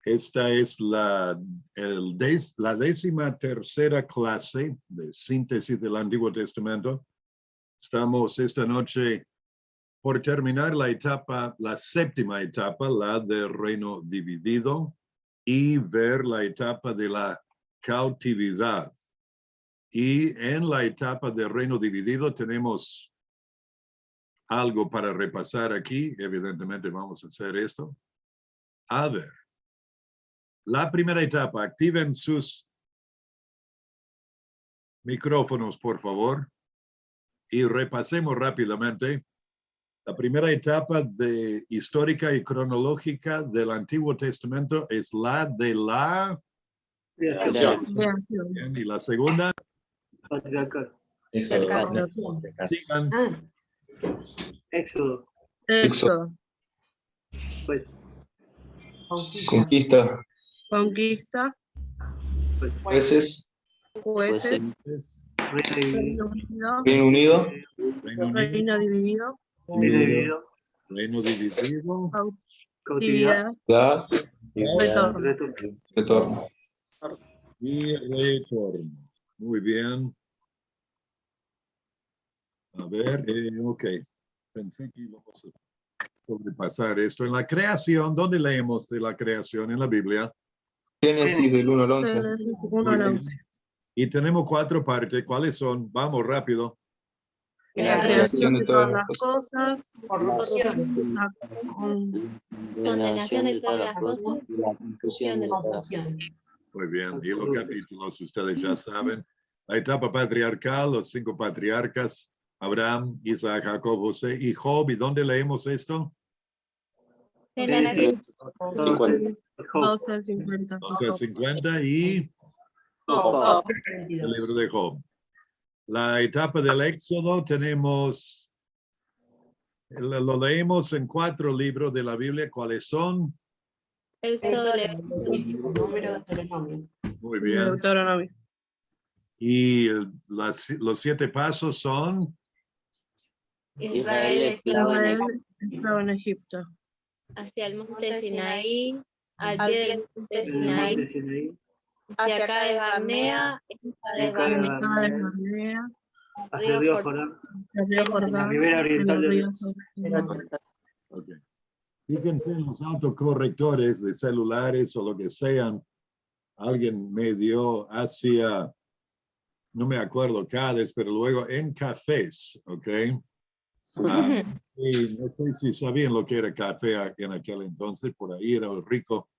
Esta es la 13ª clase de síntesis del Antiguo Testamento. Estamos esta noche por terminar la 7ª etapa, la del reino dividido, y ver la etapa de la cautividad. Y en la etapa del reino dividido tenemos algo para repasar aquí. Evidentemente vamos a hacer esto. A ver. La primera etapa, activen sus micrófonos, por favor, y repasemos rápidamente. La primera etapa histórica y cronológica del Antiguo Testamento es la de la Creación. Bien, y la segunda. Patriarcal. Sigan. Éxodo. Pues, Conquista. Conquista, Jueces. jueces, Reino Reino Unido. reino dividido, dividido. Reino dividido. Cautividad. actividad, Ciudad. retorno. Retorno. Y retorno. Muy bien. A ver, ok. Pensé que íbamos a sobrepasar esto. En la creación, ¿dónde leemos de la creación en la Biblia? Génesis del 1 al 11. Génesis 1 al 11. Y tenemos 4 partes. ¿Cuáles son? Vamos rápido. La creación de todas las cosas, la Condenación de todas las cosas y la conclusión de todas las cosas. Muy bien. Y los capítulos ustedes ya saben. La etapa patriarcal, los 5 patriarcas, Abraham, Isaac, Jacob, José y Job. ¿Y dónde leemos esto? Génesis 50. 12 al 50. 12 al 50 y el libro de Job. La etapa del Éxodo tenemos, lo leemos en 4 libros de la Biblia. ¿Cuáles son? Muy bien. Deuteronomio. Y los 7 pasos son. Israel Israel estaba en Egipto. hacia el monte Sinaí, al pie del monte Sinaí, hacia Cades Barnea, Cades Barnea, Cades Barnea, Hacia el río Jordán. el río Jordán, La ribera oriental el del río río. Jordán. Okay. Fíjense en los autocorrectores de celulares o lo que sean. Alguien me dio hacia, no me acuerdo, Cades, pero luego en cafés, ¿ok? Y no sé si sabían lo que era café en aquel entonces, por ahí era rico.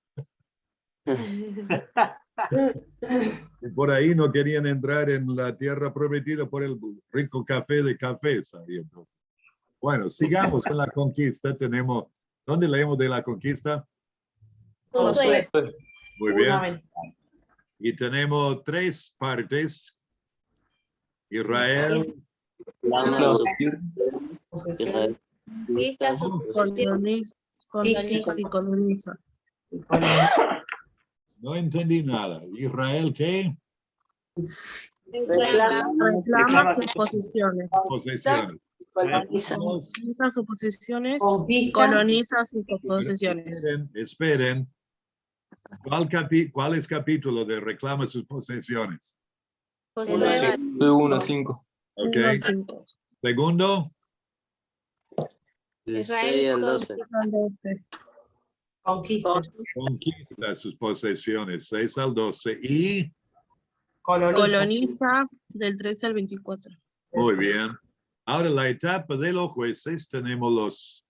Y por ahí no querían entrar en la tierra prometida por el rico café de cafés. Ahí entonces. Bueno, sigamos en la conquista. Tenemos, ¿dónde leemos de la conquista? Josué, Muy bien. Y tenemos 3 partes. Israel, Israel, Conquista y coloniza. no entendí nada. Israel, ¿qué? Reclama sus posiciones. Posesiones. Conquista sus posiciones, coloniza sus posesiones. Esperen. ¿Cuál es capítulo de reclama sus posesiones? Josué, 1 a 5. Ok. 1 al 5. Segundo, Israel, 12. Conquista. conquista sus posesiones, 6 al 12. Y, Coloniza del 13 al 24. muy bien. Ahora, la etapa de los jueces, tenemos los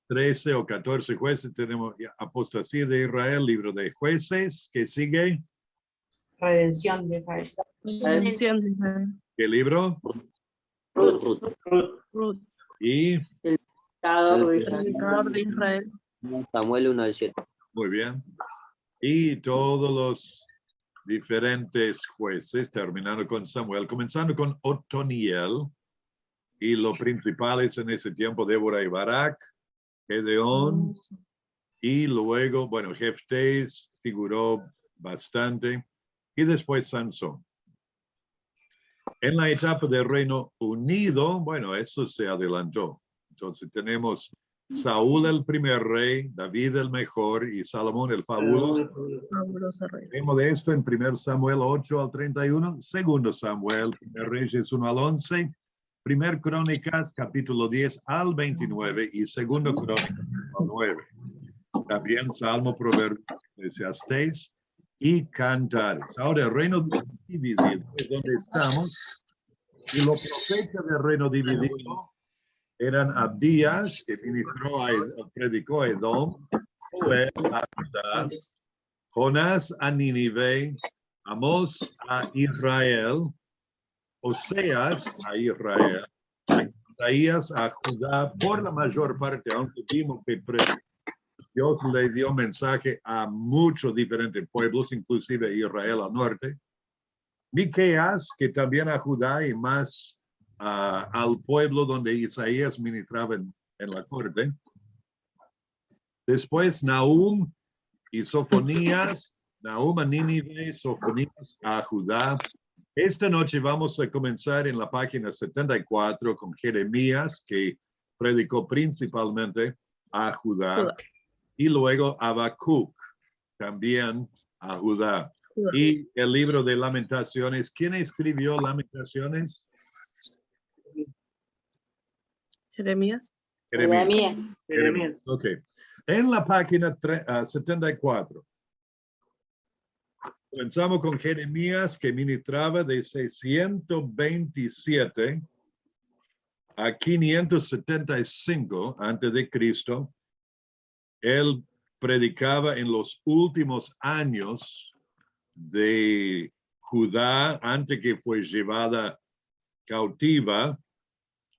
13 o 14 jueces. Tenemos apostasía de Israel, libro de jueces. ¿Qué sigue? Redención de Israel. Redención de Israel. ¿Qué libro? Ruth. Y, El predicador de Israel. Samuel 1 al 7. muy bien. Y todos los diferentes jueces, terminando con Samuel, comenzando con Otoniel, y los principales en ese tiempo, Débora y Barak, Gedeón, y luego, bueno, Jeftés figuró bastante, y después Sansón. En la etapa del Reino Unido, bueno, eso se adelantó. Entonces tenemos Saúl el primer rey, David el mejor y Salomón el fabuloso. Fabuloso rey. Vemos de esto en 1 Samuel 8 al 31, 2 Samuel, 1 Reyes 1 al 11, 1 Crónicas capítulo 10 al 29 y 2 Crónicas al 9. También Salmo, Proverbios, Eclesiastés y Cantares. Ahora, el reino dividido es donde estamos. Y los profetas del reino dividido eran Abdías, que predicó a Edom, Joel a Judá, Jonás a Nínive, Amós a Israel, Oseas a Israel, Isaías a Judá, por la mayor parte, aunque vimos que Dios le dio mensaje a muchos diferentes pueblos, inclusive Israel al norte. Miqueas, que también a Judá y más al pueblo donde Isaías ministraba en la corte. Después Nahum y Sofonías, Nahum a Nínive, Sofonías a Judá. Esta noche vamos a comenzar en la página 74 con Jeremías, que predicó principalmente a Judá. Y luego Habacuc, también a Judá. Y el libro de Lamentaciones. ¿Quién escribió Lamentaciones? Jeremías. Jeremías. Jeremías. Ok. En la página 74. Comenzamos con Jeremías, que ministraba de 627 a 575 antes de Cristo. Él predicaba en los últimos años de Judá, antes que fue llevada cautiva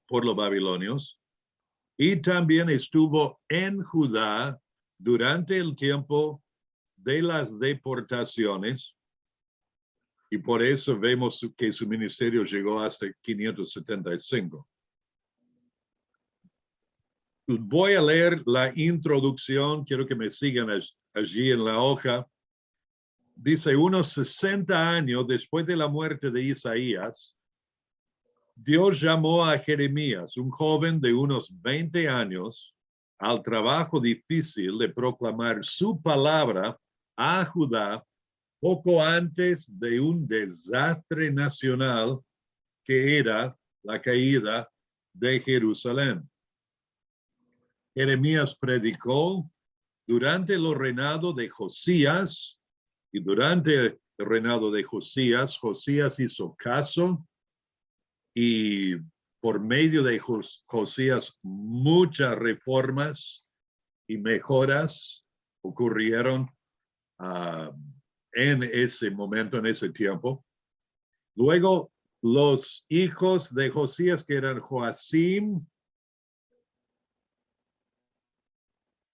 por los babilonios, y también estuvo en Judá durante el tiempo de las deportaciones, y por eso vemos que su ministerio llegó hasta 575. Voy a leer la introducción, quiero que me sigan allí en la hoja. Dice, unos 60 años después de la muerte de Isaías, Dios llamó a Jeremías, un joven de unos 20 años, al trabajo difícil de proclamar su palabra a Judá poco antes de un desastre nacional que era la caída de Jerusalén. Jeremías predicó durante el reinado de Josías, y durante el reinado de Josías, Josías hizo caso, y por medio de Josías muchas reformas y mejoras ocurrieron en ese momento, en ese tiempo. Luego, los hijos de Josías, que eran Joacim,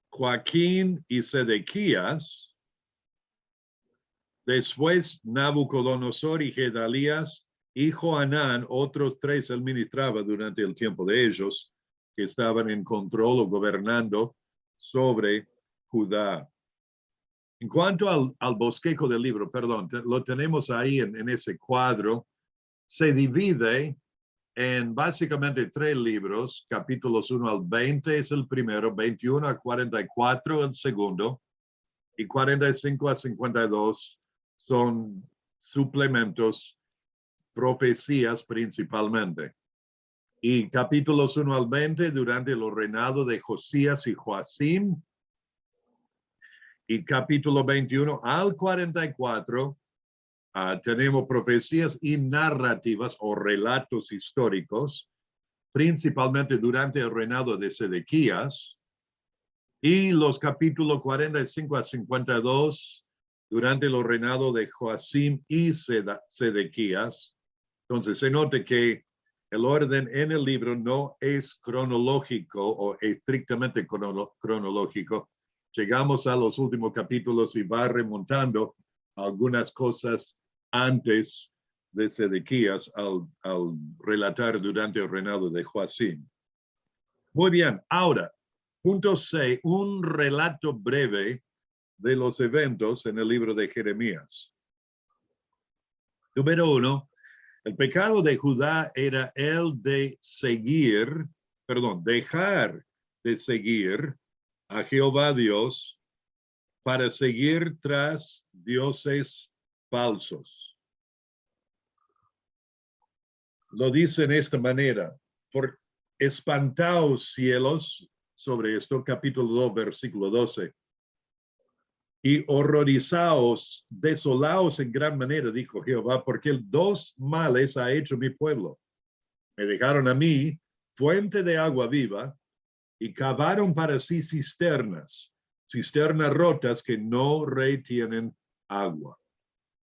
Joaquín y Sedequías. Después Nabucodonosor y Gedalías y Joanán, otros tres él ministraba durante el tiempo de ellos, que estaban en control o gobernando sobre Judá. En cuanto al bosquejo del libro, perdón, lo tenemos ahí en ese cuadro, se divide en básicamente 3 libros, capítulos 1 al 20 es el primero, 21 a 44 el segundo, y 45 a 52 son suplementos, profecías principalmente. Y capítulos 1 al 20 durante el reinado de Josías y Joacim, y capítulo 21 al 44 tenemos profecías y narrativas o relatos históricos, principalmente durante el reinado de Sedequías, y los capítulos 45 a 52 durante el reinado de Joacim y Sedequías. Entonces se nota que el orden en el libro no es cronológico o estrictamente cronológico. Llegamos a los últimos capítulos y va remontando algunas cosas antes de Sedequías al relatar durante el reinado de Joacim. Muy bien, ahora, punto 6, un relato breve de los eventos en el libro de Jeremías. Número 1, el pecado de Judá era el de dejar de seguir a Jehová Dios para seguir tras dioses falsos. Lo dice en esta manera: por espantaos cielos, sobre esto, capítulo 2, versículo 12. Y horrorizaos, desolaos en gran manera, dijo Jehová, porque dos males ha hecho mi pueblo. Me dejaron a mí fuente de agua viva y cavaron para sí cisternas rotas que no retienen agua.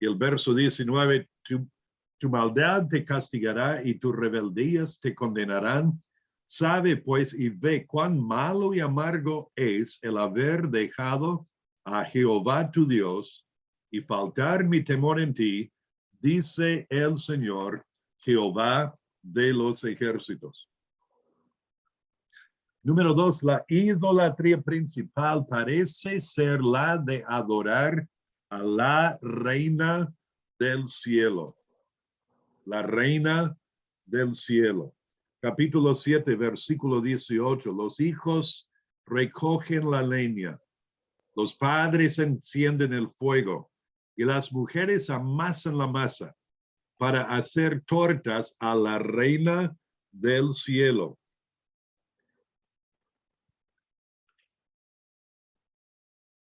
Y el verso 19, tu maldad te castigará y tus rebeldías te condenarán. Sabe pues y ve cuán malo y amargo es el haber dejado a Jehová tu Dios y faltar mi temor en ti, dice el Señor, Jehová de los ejércitos. Número 2, la idolatría principal parece ser la de adorar a la reina del cielo. La reina del cielo. Capítulo 7, versículo 18. Los hijos recogen la leña. Los padres encienden el fuego y las mujeres amasan la masa para hacer tortas a la reina del cielo.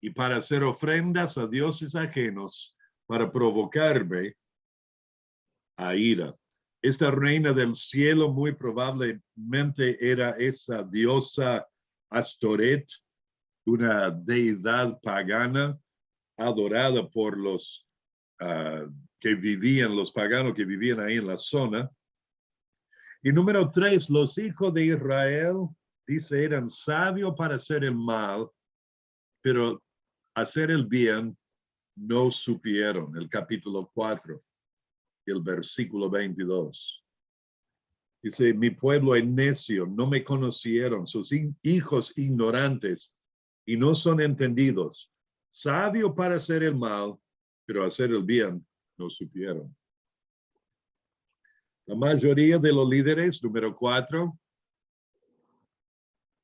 Y para hacer ofrendas a dioses ajenos para provocarme a ira. Esta reina del cielo muy probablemente era esa diosa Astoret, una deidad pagana adorada por los los paganos que vivían ahí en la zona. Y número 3, los hijos de Israel, dice, eran sabios para hacer el mal, pero hacer el bien no supieron. El capítulo 4, el versículo 22. Dice, mi pueblo es necio, no me conocieron, sus hijos ignorantes y no son entendidos. Sabio para hacer el mal, pero hacer el bien no supieron. La mayoría de los líderes, número 4,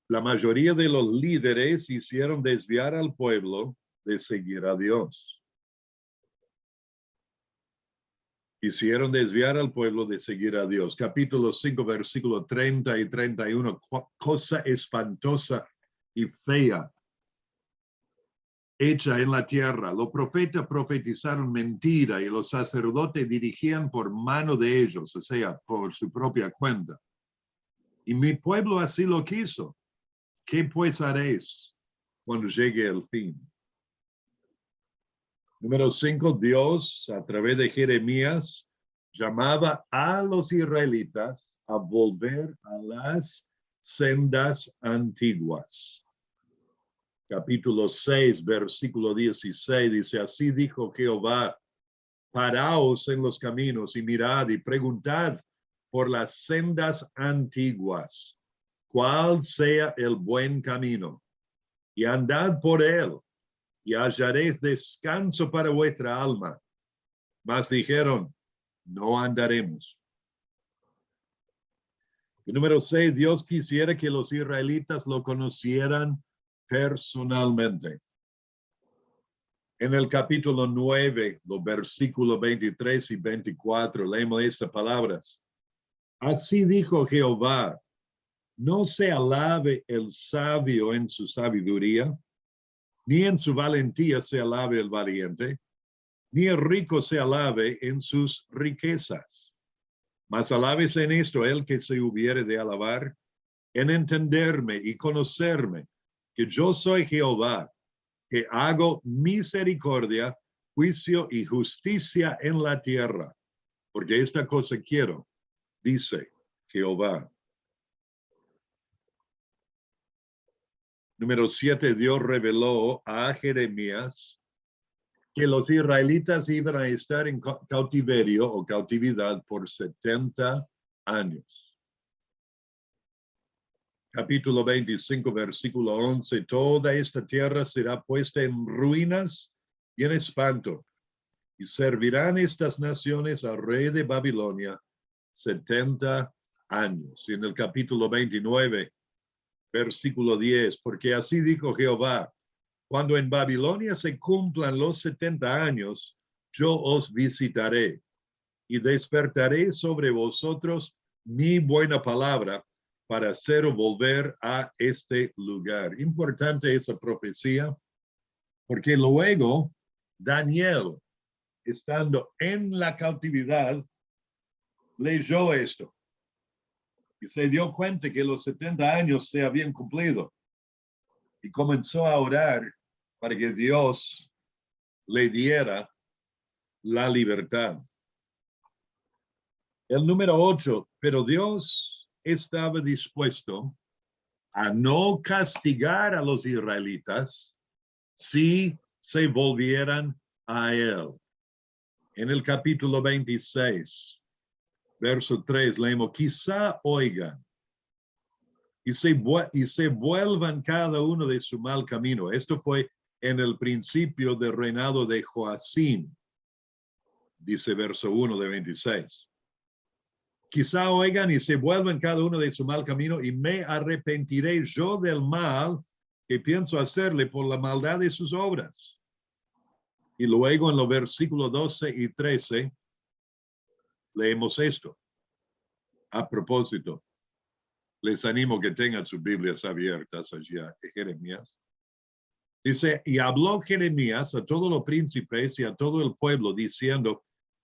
la mayoría de los líderes hicieron desviar al pueblo de seguir a Dios. Hicieron desviar al pueblo de seguir a Dios. Capítulo 5, versículo 30 y 31. Cosa espantosa y fea hecha en la tierra. Los profetas profetizaron mentira y los sacerdotes dirigían por mano de ellos, o sea, por su propia cuenta. Y mi pueblo así lo quiso. ¿Qué pues haréis cuando llegue el fin? Número 5, Dios, a través de Jeremías, llamaba a los israelitas a volver a las sendas antiguas. Capítulo 6, versículo 16, dice, así dijo Jehová, paraos en los caminos y mirad y preguntad por las sendas antiguas, cuál sea el buen camino, y andad por él, y hallaréis descanso para vuestra alma. Mas dijeron, no andaremos. Y número 6, Dios quisiera que los israelitas lo conocieran personalmente. En el capítulo 9, los versículos 23 y 24, leemos estas palabras. Así dijo Jehová, no se alabe el sabio en su sabiduría, ni en su valentía se alabe el valiente, ni el rico se alabe en sus riquezas. Mas alabes en esto el que se hubiere de alabar, en entenderme y conocerme, que yo soy Jehová, que hago misericordia, juicio y justicia en la tierra, porque esta cosa quiero, dice Jehová. Número 7, Dios reveló a Jeremías que los israelitas iban a estar en cautiverio o cautividad por 70 años. Capítulo 25, versículo 11, toda esta tierra será puesta en ruinas y en espanto, y servirán estas naciones al rey de Babilonia 70 años. Y en el capítulo 29, Versículo 10, porque así dijo Jehová, cuando en Babilonia se cumplan los 70 años, yo os visitaré y despertaré sobre vosotros mi buena palabra para haceros volver a este lugar. Importante esa profecía, porque luego Daniel, estando en la cautividad, leyó esto y se dio cuenta que los 70 años se habían cumplido y comenzó a orar para que Dios le diera la libertad. El número 8, pero Dios estaba dispuesto a no castigar a los israelitas si se volvieran a él. En el capítulo 26, verso 3, leemos, quizá oigan y se vuelvan cada uno de su mal camino. Esto fue en el principio del reinado de Joacim, dice verso 1 de 26. Quizá oigan y se vuelvan cada uno de su mal camino y me arrepentiré yo del mal que pienso hacerle por la maldad de sus obras. Y luego en los versículos 12 y 13 leemos esto. A propósito, les animo que tengan sus Biblias abiertas allá en Jeremías. Dice, y habló Jeremías a todos los príncipes y a todo el pueblo diciendo,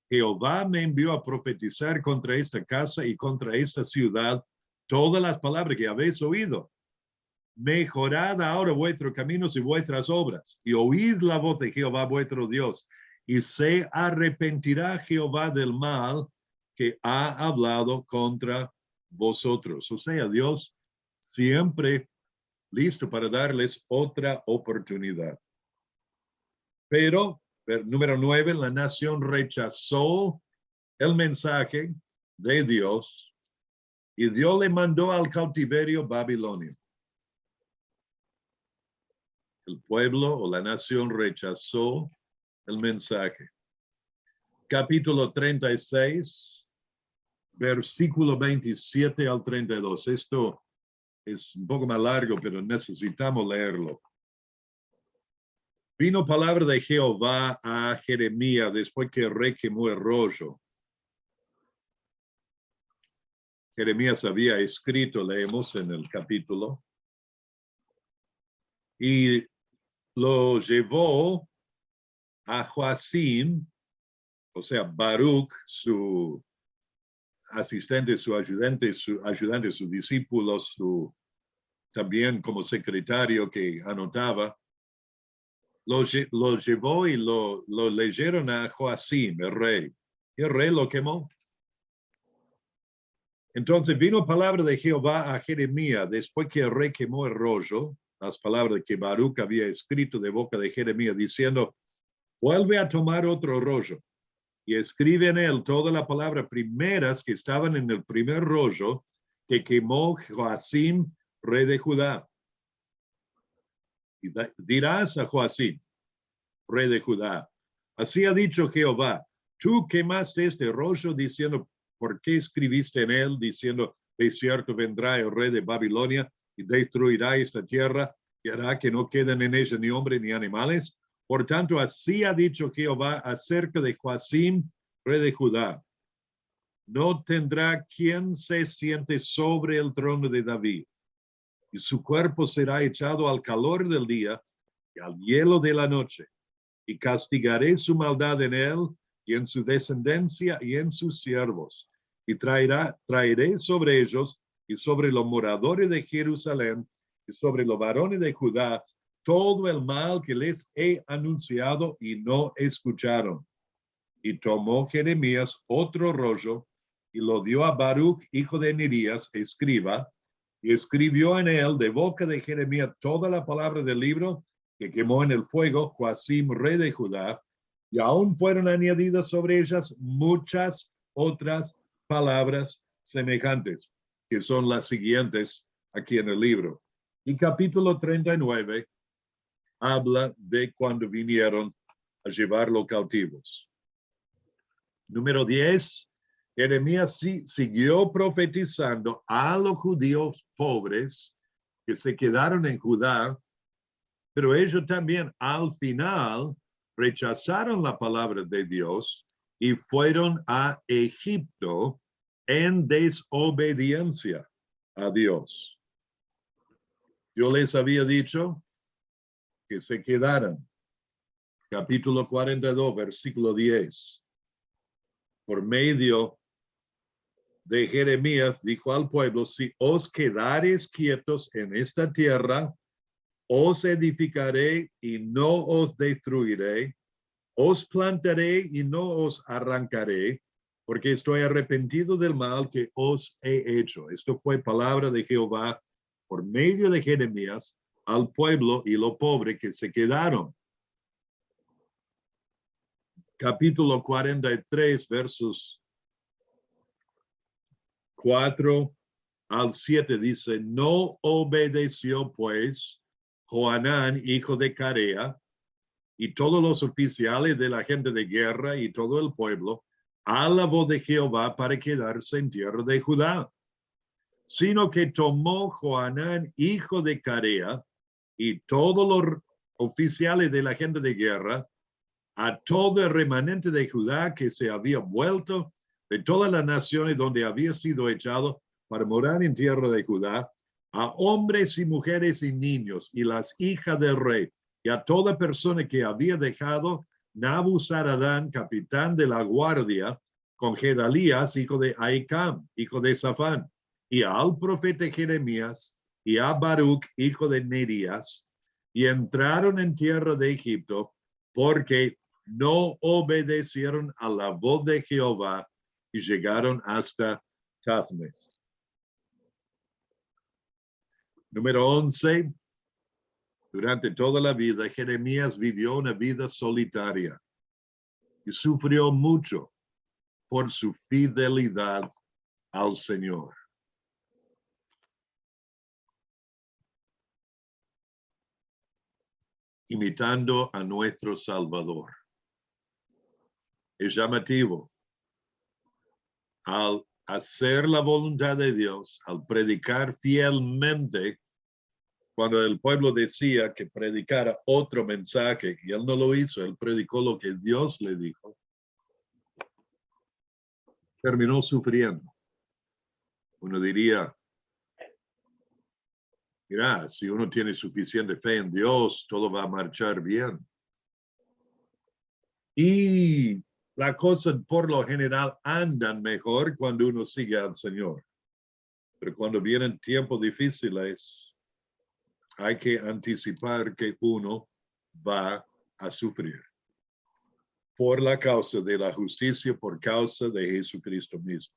Jehová me envió a profetizar contra esta casa y contra esta ciudad todas las palabras que habéis oído. Mejorad ahora vuestros caminos y vuestras obras, y oíd la voz de Jehová vuestro Dios, y se arrepentirá Jehová del mal que ha hablado contra vosotros. O sea, Dios siempre listo para darles otra oportunidad. Pero número 9, la nación rechazó el mensaje de Dios y Dios le mandó al cautiverio babilonio. El pueblo o la nación rechazó el mensaje. Capítulo 36, versículo 27 al 32. Esto es un poco más largo, pero necesitamos leerlo. Vino palabra de Jehová a Jeremías después que el rey quemó el rollo. Jeremías había escrito, leemos en el capítulo, y lo llevó a Joacim, o sea, Baruch, su asistente, su ayudante, su discípulo, también como secretario que anotaba, lo llevó y lo leyeron a Joacim, el rey. Y el rey lo quemó. Entonces vino palabra de Jehová a Jeremías después que el rey quemó el rollo, las palabras que Baruch había escrito de boca de Jeremías, diciendo, vuelve a tomar otro rollo y escribe en él todas las palabras primeras que estaban en el primer rollo que quemó Joacim, rey de Judá. Y dirás a Joacim, rey de Judá, así ha dicho Jehová, tú quemaste este rollo diciendo, ¿por qué escribiste en él diciendo, de cierto vendrá el rey de Babilonia y destruirá esta tierra y hará que no queden en ella ni hombre ni animales? Por tanto, así ha dicho Jehová acerca de Joacim, rey de Judá. No tendrá quien se siente sobre el trono de David, y su cuerpo será echado al calor del día y al hielo de la noche, y castigaré su maldad en él y en su descendencia y en sus siervos, y traeré sobre ellos y sobre los moradores de Jerusalén y sobre los varones de Judá todo el mal que les he anunciado y no escucharon. Y tomó Jeremías otro rollo y lo dio a Baruch, hijo de Nerías, escriba, y escribió en él de boca de Jeremías toda la palabra del libro que quemó en el fuego Joacim, rey de Judá, y aún fueron añadidas sobre ellas muchas otras palabras semejantes, que son las siguientes aquí en el libro. Y capítulo 39 habla de cuando vinieron a llevarlo cautivos. Número 10, Jeremías siguió profetizando a los judíos pobres que se quedaron en Judá, pero ellos también al final rechazaron la palabra de Dios y fueron a Egipto en desobediencia a Dios. Yo les había dicho que se quedaran. Capítulo 42, versículo 10. Por medio de Jeremías dijo al pueblo, si os quedareis quietos en esta tierra, os edificaré y no os destruiré, os plantaré y no os arrancaré, porque estoy arrepentido del mal que os he hecho. Esto fue palabra de Jehová por medio de Jeremías al pueblo y lo pobre que se quedaron. Capítulo 43, versos 4 al 7 dice, no obedeció pues Johanán, hijo de Carea, y todos los oficiales de la gente de guerra y todo el pueblo a la voz de Jehová para quedarse en tierra de Judá, sino que tomó Johanán, hijo de Carea, y todos los oficiales de la gente de guerra, a todo el remanente de Judá que se había vuelto de todas las naciones donde había sido echado para morar en tierra de Judá, a hombres y mujeres y niños y las hijas del rey, y a toda persona que había dejado Nabuzaradán, capitán de la guardia, con Gedalías, hijo de Ahicam, hijo de Safán, y al profeta Jeremías, y a Baruch, hijo de Nerías, y entraron en tierra de Egipto, porque no obedecieron a la voz de Jehová y llegaron hasta Tafnes. Número 11. Durante toda la vida, Jeremías vivió una vida solitaria y sufrió mucho por su fidelidad al Señor. Imitando a nuestro Salvador. Es llamativo. Al hacer la voluntad de Dios, al predicar fielmente, cuando el pueblo decía que predicara otro mensaje, y él no lo hizo, él predicó lo que Dios le dijo, terminó sufriendo. Uno diría, mira, si uno tiene suficiente fe en Dios, todo va a marchar bien. Y la cosa por lo general andan mejor cuando uno sigue al Señor. Pero cuando vienen tiempos difíciles, hay que anticipar que uno va a sufrir por la causa de la justicia, por causa de Jesucristo mismo.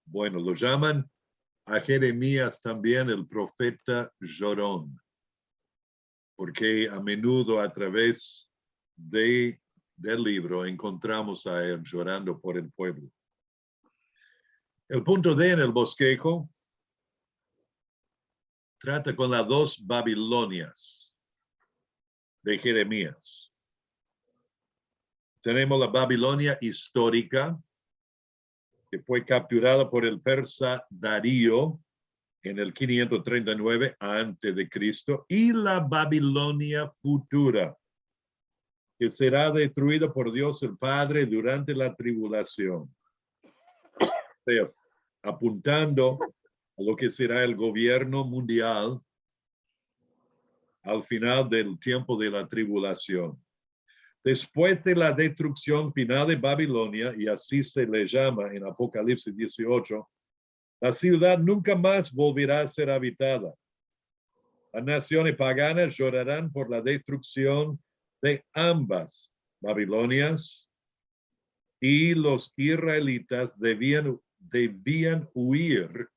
Bueno, lo llaman a Jeremías también el profeta llorón, porque a menudo a través del libro encontramos a él llorando por el pueblo. El punto D en el bosquejo trata con las dos Babilonias de Jeremías. Tenemos la Babilonia histórica, que fue capturada por el persa Darío en el 539 a.C., y la Babilonia futura, que será destruida por Dios el Padre durante la tribulación. O sea, apuntando a lo que será el gobierno mundial al final del tiempo de la tribulación. Después de la destrucción final de Babilonia, y así se le llama en Apocalipsis 18, la ciudad nunca más volverá a ser habitada. Las naciones paganas llorarán por la destrucción de ambas Babilonias, y los israelitas debían huir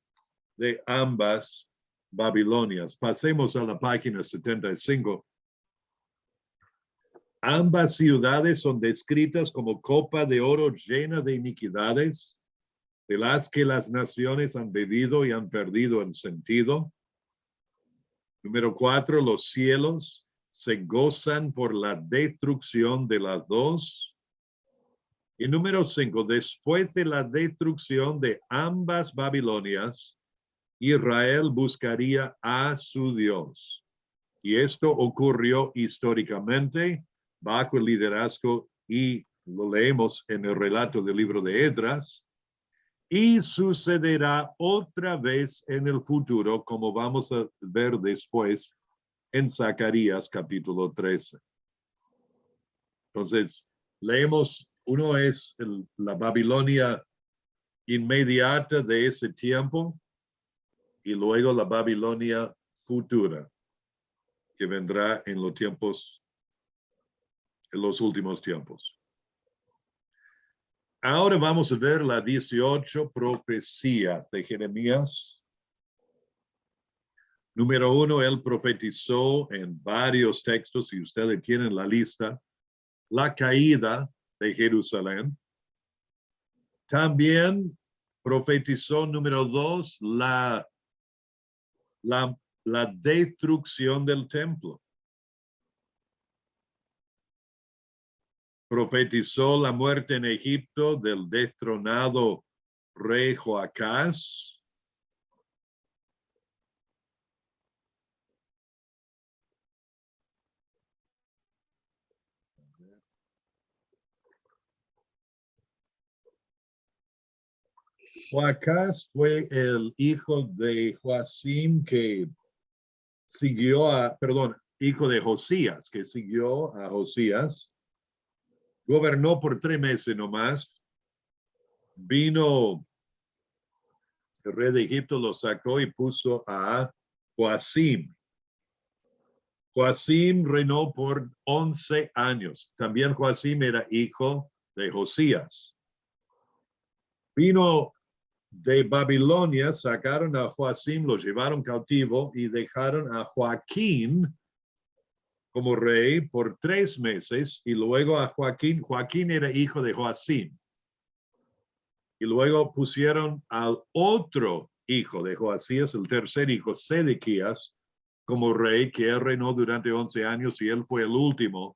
de ambas Babilonias. Pasemos a la página 75. Ambas ciudades son descritas como copa de oro llena de iniquidades, de las que las naciones han bebido y han perdido el sentido. Número 4, los cielos se gozan por la destrucción de las dos. Y número 5, después de la destrucción de ambas Babilonias, Israel buscaría a su Dios. Y esto ocurrió históricamente bajo el liderazgo, y lo leemos en el relato del libro de Esdras, y sucederá otra vez en el futuro, como vamos a ver después en Zacarías capítulo 13. Entonces, leemos, uno es la Babilonia inmediata de ese tiempo, y luego la Babilonia futura, que vendrá en los tiempos, en los últimos tiempos. Ahora vamos a ver las 18 profecías de Jeremías. Número 1, él profetizó en varios textos, y ustedes tienen la lista, la caída de Jerusalén. También profetizó, número 2, la destrucción del templo. Profetizó la muerte en Egipto del destronado rey Joacás. Joacás fue el hijo de Joacim que siguió hijo de Josías, que siguió a Josías. Gobernó por 3 meses nomás. Vino el rey de Egipto, lo sacó y puso a Joacim. Joacim reinó por 11 años. También Joacim era hijo de Josías. Vino de Babilonia, sacaron a Joacim, lo llevaron cautivo y dejaron a Joaquín como rey por 3 meses, y luego a Joaquín era hijo de Joacim. Y luego pusieron al otro hijo de Joacías, el tercer hijo, Sedequías, como rey, que él reinó durante 11 años, y él fue el último,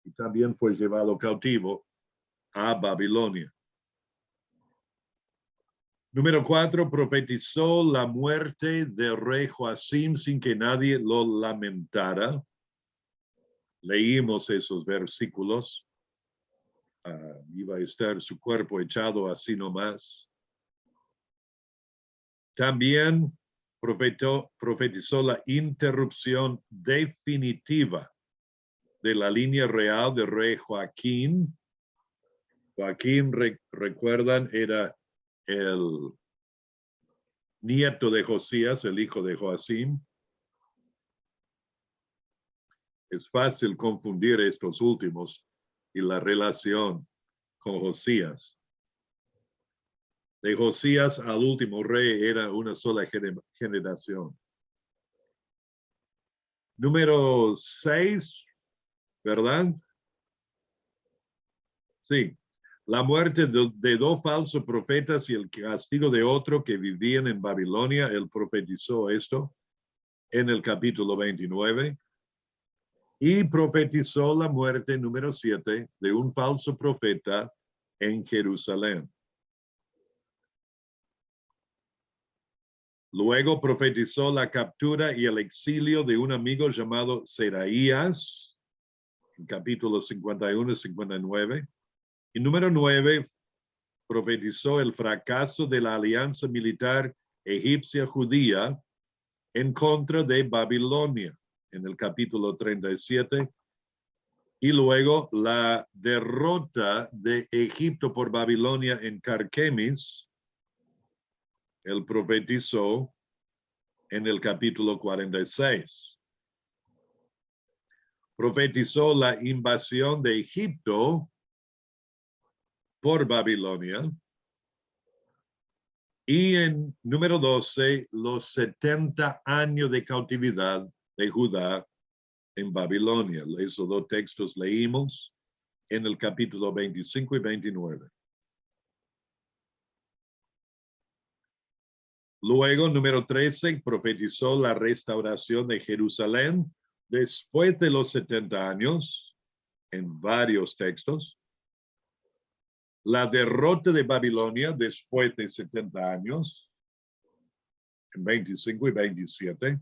y también fue llevado cautivo a Babilonia. Número 4, profetizó la muerte del rey Joacim sin que nadie lo lamentara. Leímos esos versículos. Iba a estar su cuerpo echado así nomás. También profetizó la interrupción definitiva de la línea real del rey Joaquín. Joaquín, recuerdan, era el nieto de Josías, el hijo de Joacim. Es fácil confundir estos últimos y la relación con Josías. De Josías al último rey era una sola generación. Número 6, ¿verdad? Sí. La muerte de 2 falsos profetas y el castigo de otro que vivían en Babilonia. Él profetizó esto en el capítulo 29. Y profetizó la muerte, número 7, de un falso profeta en Jerusalén. Luego profetizó la captura y el exilio de un amigo llamado Seraías, en capítulos 51 y 59. Y número 9, profetizó el fracaso de la alianza militar egipcia-judía en contra de Babilonia, en el capítulo 37. Y luego la derrota de Egipto por Babilonia en Carquemis, él profetizó en el capítulo 46. Profetizó la invasión de Egipto por Babilonia. Y en número 12, los 70 años de cautividad de Judá en Babilonia. Esos 2 textos leímos en el capítulo 25 y 29. Luego, número 13, profetizó la restauración de Jerusalén después de los 70 años en varios textos. La derrota de Babilonia después de 70 años. en 25 y 27.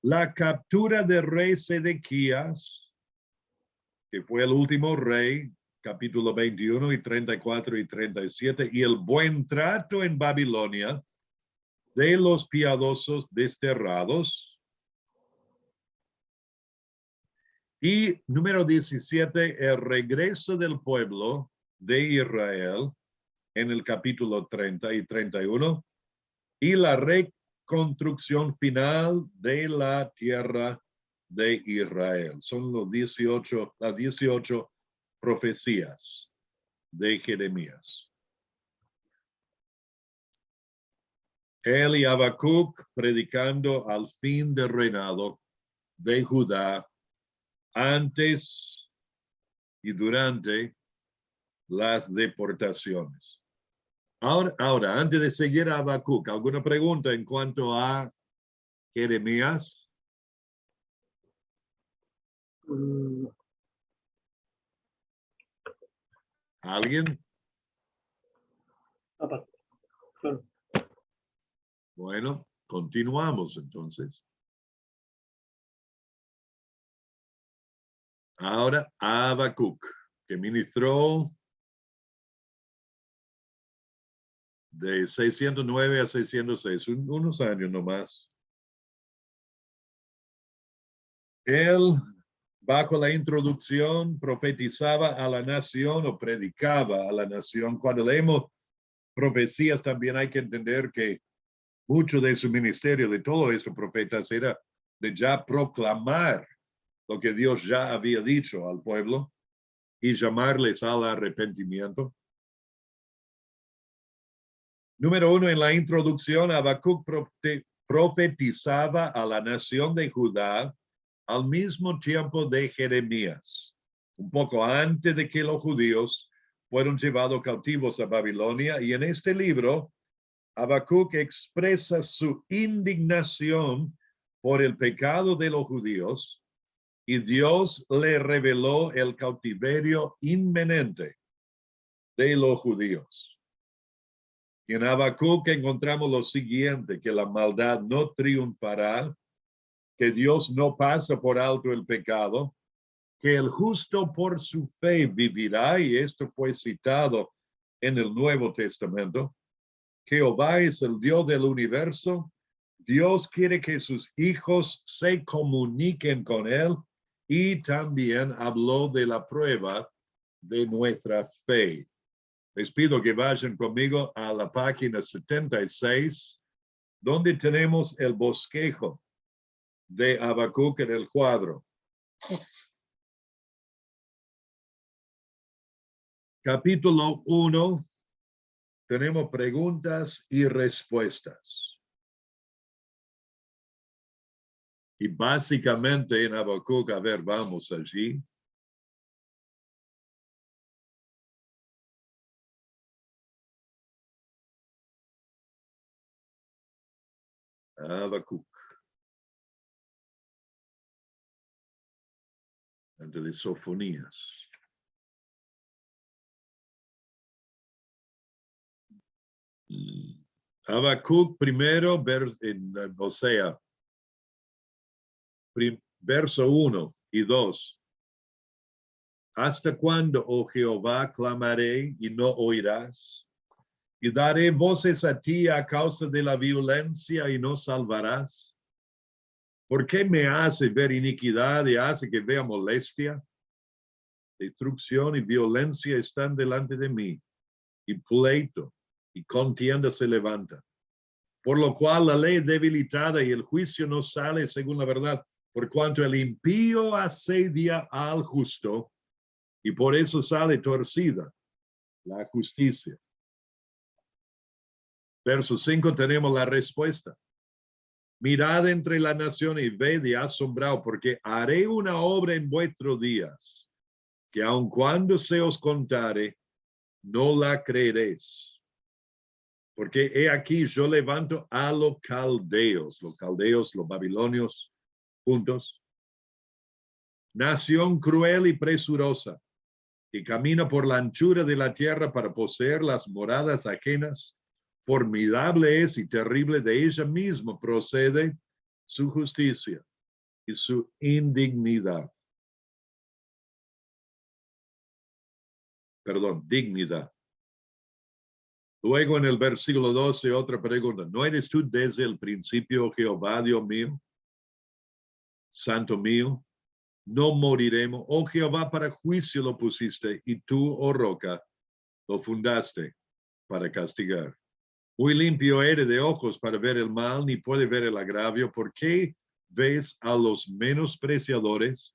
La captura del rey Sedequías, que fue el último rey, capítulo 21 y 34 y 37, y el buen trato en Babilonia de los piadosos desterrados. Y número 17, el regreso del pueblo de Israel en el capítulo 30 y 31, y la reconstrucción final de la tierra de Israel. Son las 18 profecías de Jeremías. Él y Habacuc predicando al fin del reinado de Judá antes y durante las deportaciones. Ahora, antes de seguir a Habacuc, ¿alguna pregunta en cuanto a Jeremías? ¿Alguien? Bueno, continuamos entonces. Ahora Habacuc, que ministró de 609 a 606, unos años nomás. Él, bajo la introducción, profetizaba a la nación o predicaba a la nación. Cuando leemos profecías también hay que entender que mucho de su ministerio, de todos estos profetas, era de ya proclamar lo que Dios ya había dicho al pueblo y llamarles al arrepentimiento. Número 1, en la introducción, Habacuc profetizaba a la nación de Judá al mismo tiempo de Jeremías, un poco antes de que los judíos fueron llevados cautivos a Babilonia, y en este libro Habacuc expresa su indignación por el pecado de los judíos, y Dios le reveló el cautiverio inminente de los judíos. Y en Habacuc encontramos lo siguiente, que la maldad no triunfará, que Dios no pasa por alto el pecado, que el justo por su fe vivirá, y esto fue citado en el Nuevo Testamento. Jehová es el Dios del universo. Dios quiere que sus hijos se comuniquen con él, y también habló de la prueba de nuestra fe. Les pido que vayan conmigo a la página 76, donde tenemos el bosquejo de Habacuc en el cuadro. Capítulo 1, tenemos preguntas y respuestas. Y básicamente en Habacuc, a ver, vamos allí. Habacuc. Antes de Sofonías. Habacuc primero, o sea, verso 1 y 2. ¿Hasta cuándo, oh Jehová, clamaré y no oirás? Y daré voces a ti a causa de la violencia y no salvarás. ¿Por qué me hace ver iniquidad y hace que vea molestia? Destrucción y violencia están delante de mí, y pleito y contienda se levanta. Por lo cual la ley es debilitada y el juicio no sale según la verdad, por cuanto el impío asedia al justo, y por eso sale torcida la justicia. Verso 5 tenemos la respuesta. Mirad entre la nación y ved y asombrado, porque haré una obra en vuestros días, que aun cuando se os contare, no la creeréis. Porque he aquí yo levanto a los caldeos, los babilonios juntos, nación cruel y presurosa, que camina por la anchura de la tierra para poseer las moradas ajenas, formidable es y terrible, de ella misma procede su justicia y su indignidad. Perdón, dignidad. Luego en el versículo 12, otra pregunta. ¿No eres tú desde el principio, Jehová, Dios mío? Santo mío, no moriremos. Oh Jehová, para juicio lo pusiste, y tú, oh roca, lo fundaste para castigar. Muy limpio eres de ojos para ver el mal, ni puede ver el agravio. ¿Por qué ves a los menospreciadores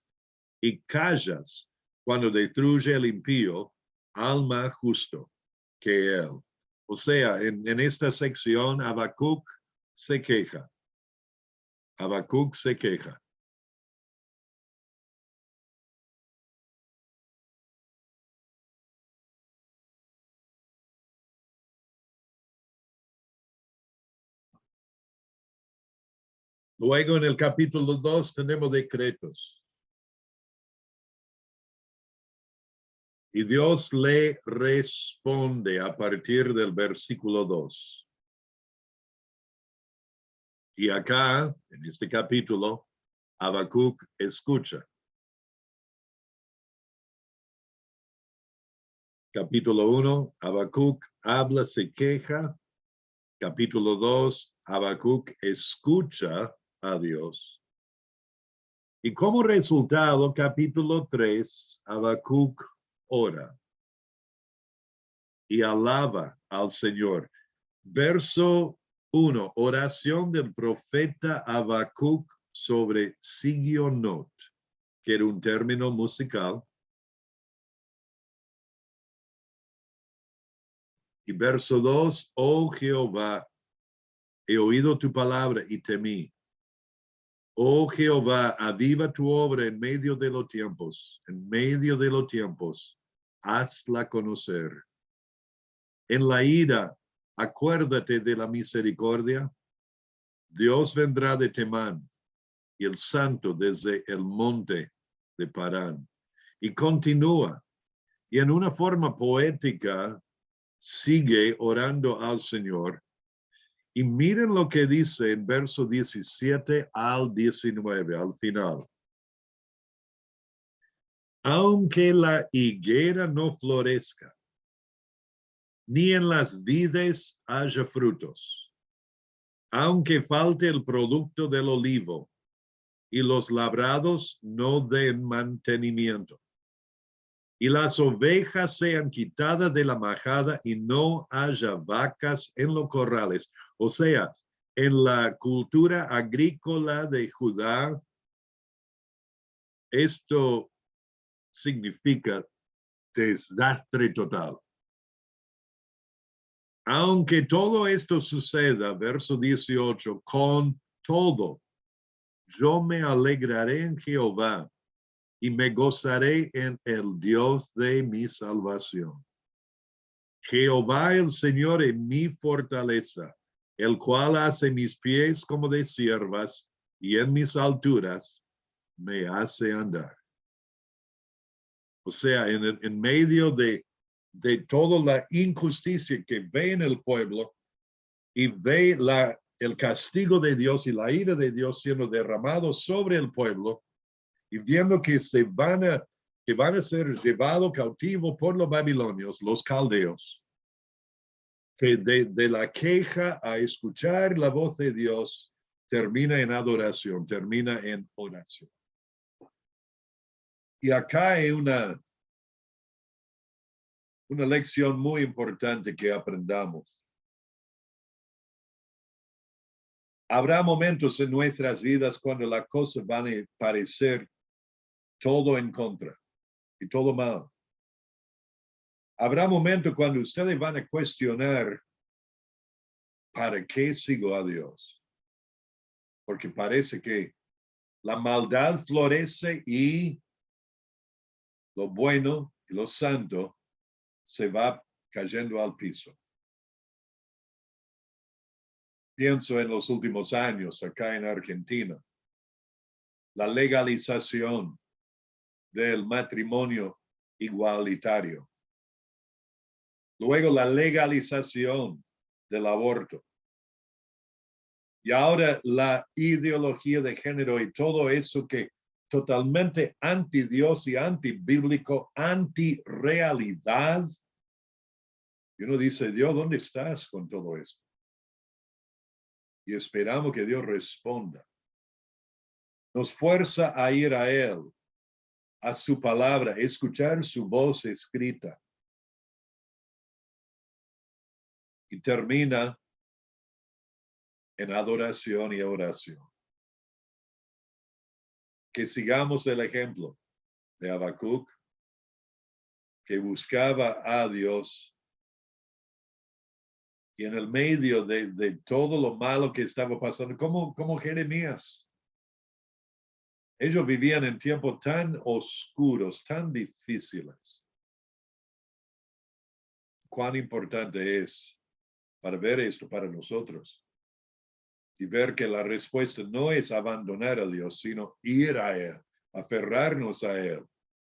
y callas cuando destruye el impío al más justo que él? O sea, en esta sección, Habacuc se queja. Habacuc se queja. Luego en el capítulo 2 tenemos decretos. Y Dios le responde a partir del versículo 2. Y acá, en este capítulo, Habacuc escucha. Capítulo 1, Habacuc habla, se queja. Capítulo 2, Habacuc escucha a Dios. Y como resultado, capítulo 3, Habacuc ora y alaba al Señor. Verso 1, oración del profeta Habacuc sobre Sigionot, que era un término musical. Y verso 2, oh Jehová, he oído tu palabra y temí. Oh Jehová, aviva tu obra en medio de los tiempos, hazla conocer. En la ira, acuérdate de la misericordia. Dios vendrá de Temán y el santo desde el monte de Parán. Y continúa, y en una forma poética sigue orando al Señor. Y miren lo que dice en verso 17 al 19, al final. Aunque la higuera no florezca, ni en las vides haya frutos, aunque falte el producto del olivo, y los labrados no den mantenimiento, y las ovejas sean quitadas de la majada y no haya vacas en los corrales. O sea, en la cultura agrícola de Judá, esto significa desastre total. Aunque todo esto suceda, verso 18, con todo, yo me alegraré en Jehová y me gozaré en el Dios de mi salvación. Jehová el Señor es mi fortaleza, el cual hace mis pies como de siervas y en mis alturas me hace andar. O sea, en medio de toda la injusticia que ve en el pueblo y ve el castigo de Dios y la ira de Dios siendo derramado sobre el pueblo, y viendo que van a ser llevados cautivos por los babilonios, los caldeos, que de la queja a escuchar la voz de Dios termina en adoración, termina en oración. Y acá hay una lección muy importante que aprendamos. Habrá momentos en nuestras vidas cuando las cosas van a parecer todo en contra y todo mal. Habrá momentos cuando ustedes van a cuestionar, ¿para qué sigo a Dios? Porque parece que la maldad florece y lo bueno y lo santo se va cayendo al piso. Pienso en los últimos años acá en Argentina, la legalización del matrimonio igualitario. Luego la legalización del aborto. Y ahora la ideología de género y todo eso que totalmente anti Dios y anti bíblico, anti realidad. Y uno dice, Dios, ¿dónde estás con todo esto? Y esperamos que Dios responda. Nos fuerza a ir a Él, a su palabra, escuchar su voz escrita. Y termina en adoración y oración. Que sigamos el ejemplo de Habacuc, que buscaba a Dios y en el medio de todo lo malo que estaba pasando, como Jeremías. Ellos vivían en tiempos tan oscuros, tan difíciles. Cuán importante es para ver esto para nosotros y ver que la respuesta no es abandonar a Dios, sino ir a Él, aferrarnos a Él,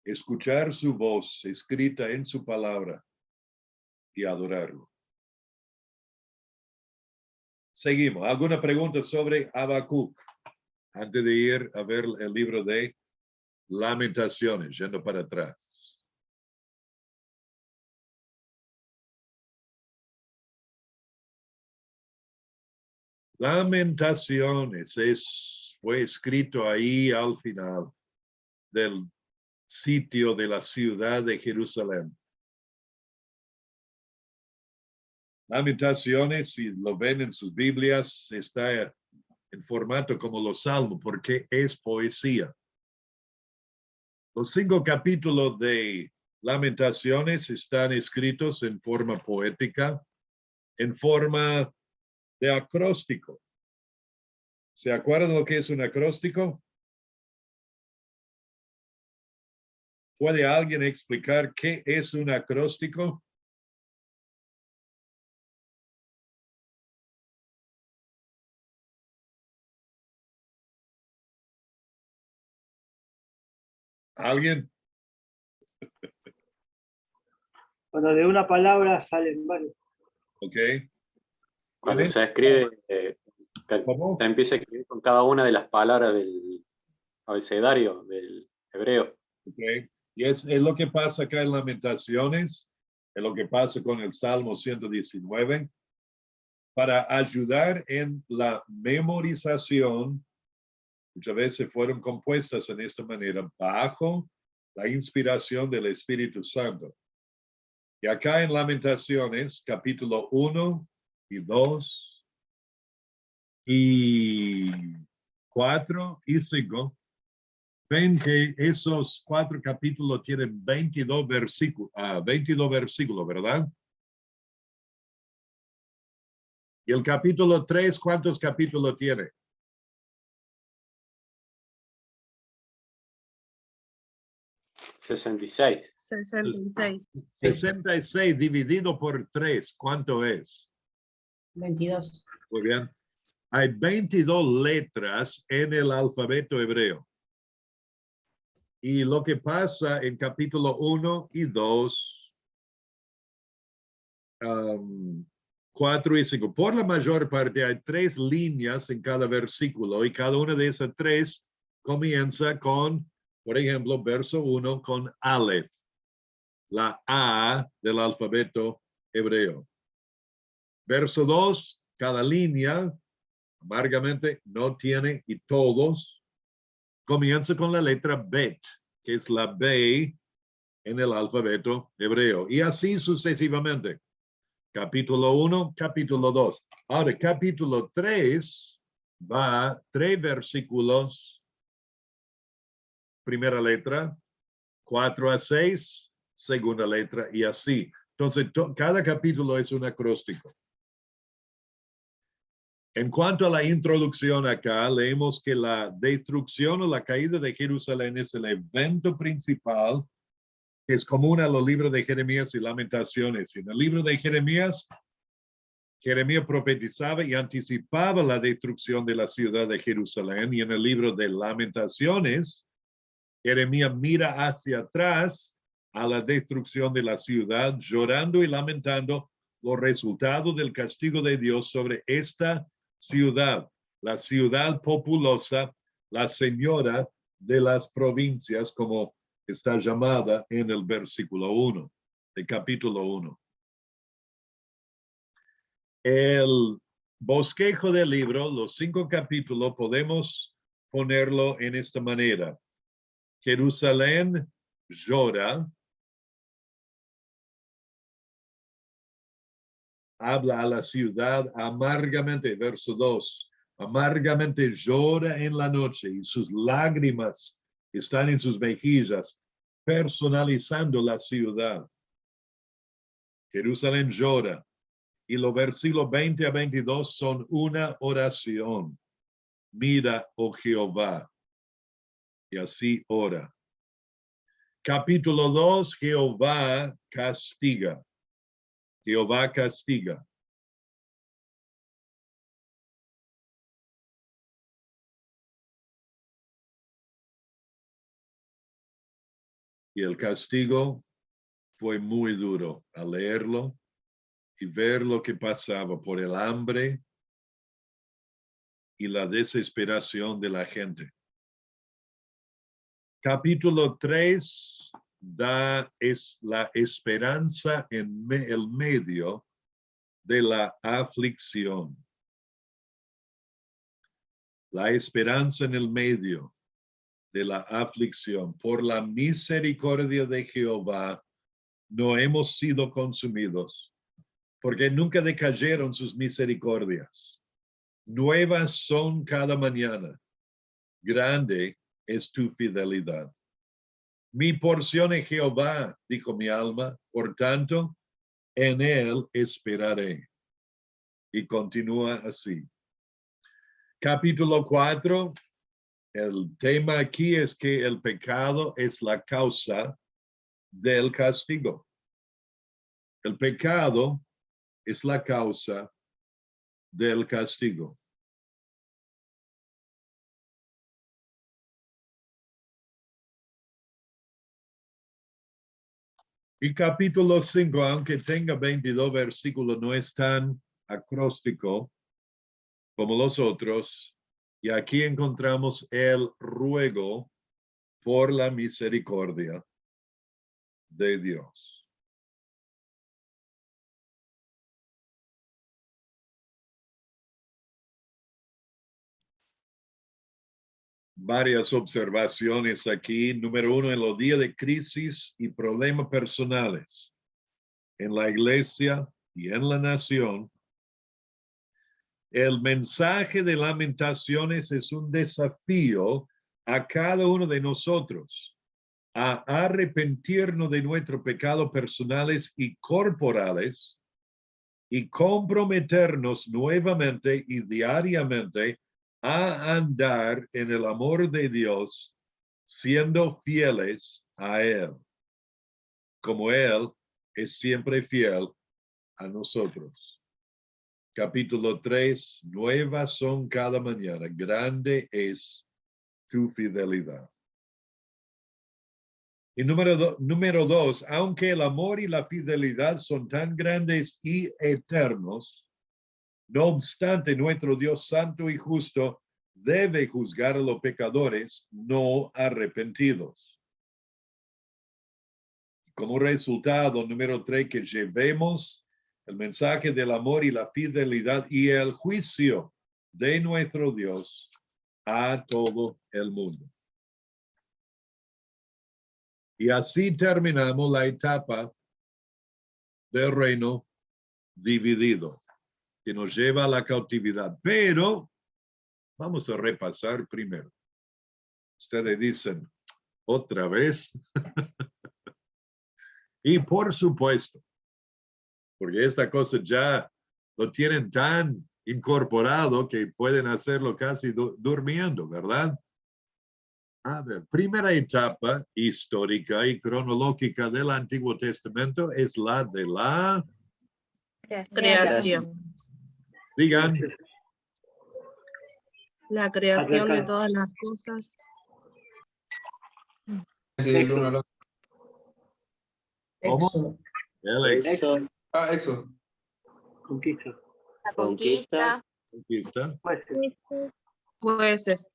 escuchar su voz escrita en su palabra y adorarlo. Seguimos. ¿Alguna pregunta sobre Habacuc? Antes de ir a ver el libro de Lamentaciones, yendo para atrás. Lamentaciones fue escrito ahí al final del sitio de la ciudad de Jerusalén. Lamentaciones, si lo ven en sus Biblias, está en formato como los Salmos, porque es poesía. Los 5 capítulos de Lamentaciones están escritos en forma poética, en forma de acróstico. ¿Se acuerdan lo que es un acróstico? ¿Puede alguien explicar qué es un acróstico? ¿Alguien? Cuando de una palabra salen varios. Ok. Cuando ¿Quién se escribe, ¿Cómo? se empieza a escribir con cada una de las palabras del abecedario del hebreo. Okay. Y es lo que pasa acá en Lamentaciones, es lo que pasa con el Salmo 119, para ayudar en la memorización. Muchas veces fueron compuestas en esta manera, bajo la inspiración del Espíritu Santo. Y acá en Lamentaciones, capítulo 1 y 2 y 4 y 5, ven que esos 4 capítulos tienen 22 versículos, ¿verdad? Y el capítulo 3, ¿cuántos capítulos tiene? $66. 66. 66 dividido por 3, ¿cuánto es? 22. Muy bien. Hay 22 letras en el alfabeto hebreo. Y lo que pasa en capítulo 1 y 2, 4 y 5, por la mayor parte hay 3 líneas en cada versículo y cada una de esas 3 comienza con, por ejemplo, verso 1 con Aleph, la A del alfabeto hebreo. Verso 2, cada línea, amargamente, no tiene y todos, comienza con la letra Bet, que es la B en el alfabeto hebreo. Y así sucesivamente. Capítulo 1, capítulo 2. Ahora, capítulo 3 va 3 versículos, primera letra, 4 a 6, segunda letra, y así. Entonces, cada capítulo es un acróstico. En cuanto a la introducción acá, leemos que la destrucción o la caída de Jerusalén es el evento principal que es común a los libros de Jeremías y Lamentaciones. En el libro de Jeremías, Jeremías profetizaba y anticipaba la destrucción de la ciudad de Jerusalén. Y en el libro de Lamentaciones, Jeremías mira hacia atrás a la destrucción de la ciudad, llorando y lamentando los resultados del castigo de Dios sobre esta ciudad, la ciudad populosa, la señora de las provincias, como está llamada en el versículo 1, de capítulo 1. El bosquejo del libro, los 5 capítulos, podemos ponerlo en esta manera. Jerusalén llora, habla a la ciudad amargamente, verso 2, amargamente llora en la noche y sus lágrimas están en sus mejillas, personalizando la ciudad. Jerusalén llora. Y los versículos 20 a 22 son una oración. Mira, oh Jehová. Y así ora. Capítulo 2, Jehová castiga. Jehová castiga. Y el castigo fue muy duro al leerlo y ver lo que pasaba por el hambre y la desesperación de la gente. Capítulo 3 es la esperanza en el medio de la aflicción. La esperanza en el medio de la aflicción. Por la misericordia de Jehová no hemos sido consumidos, porque nunca decayeron sus misericordias. Nuevas son cada mañana. Grande es tu fidelidad. Mi porción es Jehová, dijo mi alma, por tanto, en él esperaré. Y continúa así. Capítulo 4, el tema aquí es que el pecado es la causa del castigo. El pecado es la causa del castigo. Y capítulo 5, aunque tenga 22 versículos, no es tan acróstico como los otros. Y aquí encontramos el ruego por la misericordia de Dios. Varias observaciones aquí. Número 1, en los días de crisis y problemas personales en la iglesia y en la nación, el mensaje de Lamentaciones es un desafío a cada uno de nosotros a arrepentirnos de nuestros pecados personales y corporales y comprometernos nuevamente y diariamente a andar en el amor de Dios, siendo fieles a Él, como Él es siempre fiel a nosotros. Capítulo 3, nuevas son cada mañana, grande es tu fidelidad. Y número 2, aunque el amor y la fidelidad son tan grandes y eternos, no obstante, nuestro Dios santo y justo debe juzgar a los pecadores no arrepentidos. Como resultado, número 3, que llevemos el mensaje del amor y la fidelidad y el juicio de nuestro Dios a todo el mundo. Y así terminamos la etapa del reino dividido, que nos lleva a la cautividad. Pero vamos a repasar primero. Ustedes dicen, ¿otra vez? Y por supuesto, porque esta cosa ya lo tienen tan incorporado que pueden hacerlo casi durmiendo, ¿verdad? A ver, primera etapa histórica y cronológica del Antiguo Testamento es la de la Creación. Digan. La creación de todas las cosas. Sí, del 1 al 11. ¿Cómo? Éxodo. El Éxodo. Ah, Éxodo. Conquista. La conquista. Conquista. Jueces. Jueces.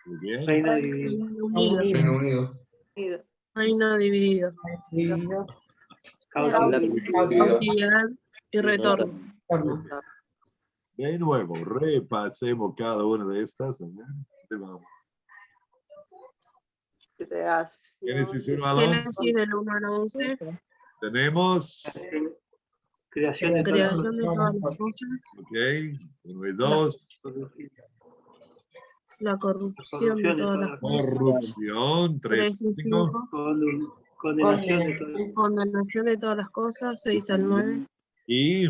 Muy bien. Reino dividido. Unido. Reino Unido. Reino dividido. Dividido. Cautividad. Cautividad y retorno. Retorno. De nuevo, repasemos cada una de estas. A ver, ¿dónde vamos? Génesis 1 a 2. Génesis del 1 al 11. Tenemos, Creación de todas las Creación de todas las cosas. ok, 1 y 2. La corrupción de todas las cosas. Corrupción, 3 3 y y 5. 5. Condenación de todas las Condenación de todas las cosas. 6 al 9. Y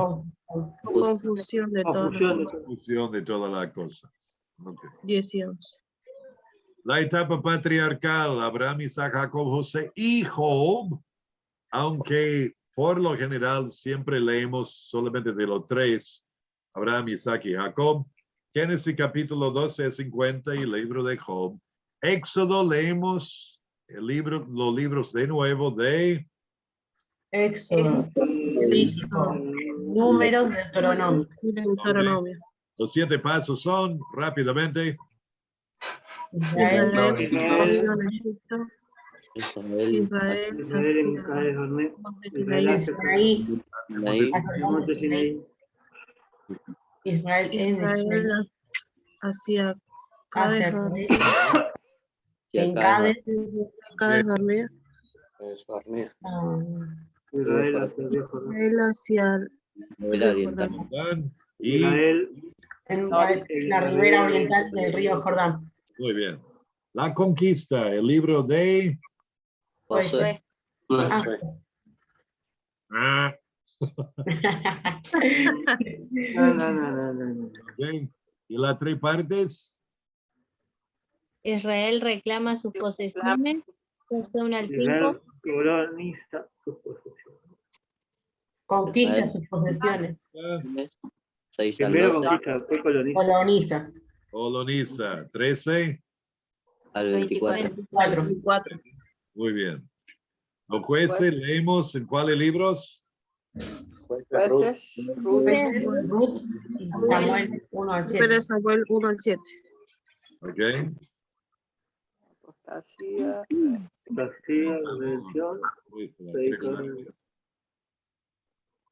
Confusión de todas las confusión de cosas. todas. confusión de todas las cosas. Ok. 10 y 11. La etapa patriarcal, Abraham, Isaac, Jacob, José y Job, aunque por lo general siempre leemos solamente de los tres, Abraham, Isaac y Jacob. Génesis capítulo 12 a 50 y el libro de Job. Éxodo leemos los libros de nuevo de Éxodo. Éxodo. Números, Deuteronomio. Y Deuteronomio. los 7 pasos son, rápidamente, Israel. Israel vino en Egipto. Israel, Israel Israel en hacia Cades Barnea. monte Israel Sinaí. Sinaí. hacia hacia el monte Sinaí. Israel en Israel hacia hacia Cades Barnea. en Cádiz. Cades Barnea. Es Barnea. Israel hacia el río Jordán. Israel hacia el Rivera río Oriental. Jordán. Jordán y Israel En la ribera oriental del río Jordán. muy bien. La conquista, el libro de Josué. Ah. ah, No. ok. Y las 3 partes, Israel reclama sus posesiones. Josué 1 al 5. Israel coloniza sus posesiones. Conquista sus posesiones. 6 al Primero 12 conquista, después coloniza. Coloniza. coloniza, 13, al 24. 4. muy bien. Los jueces leemos en cuáles libros? Jueces, Ruth y Samuel 1 al 7. Pero Samuel 1 al 7. Ok. Castilla, redención,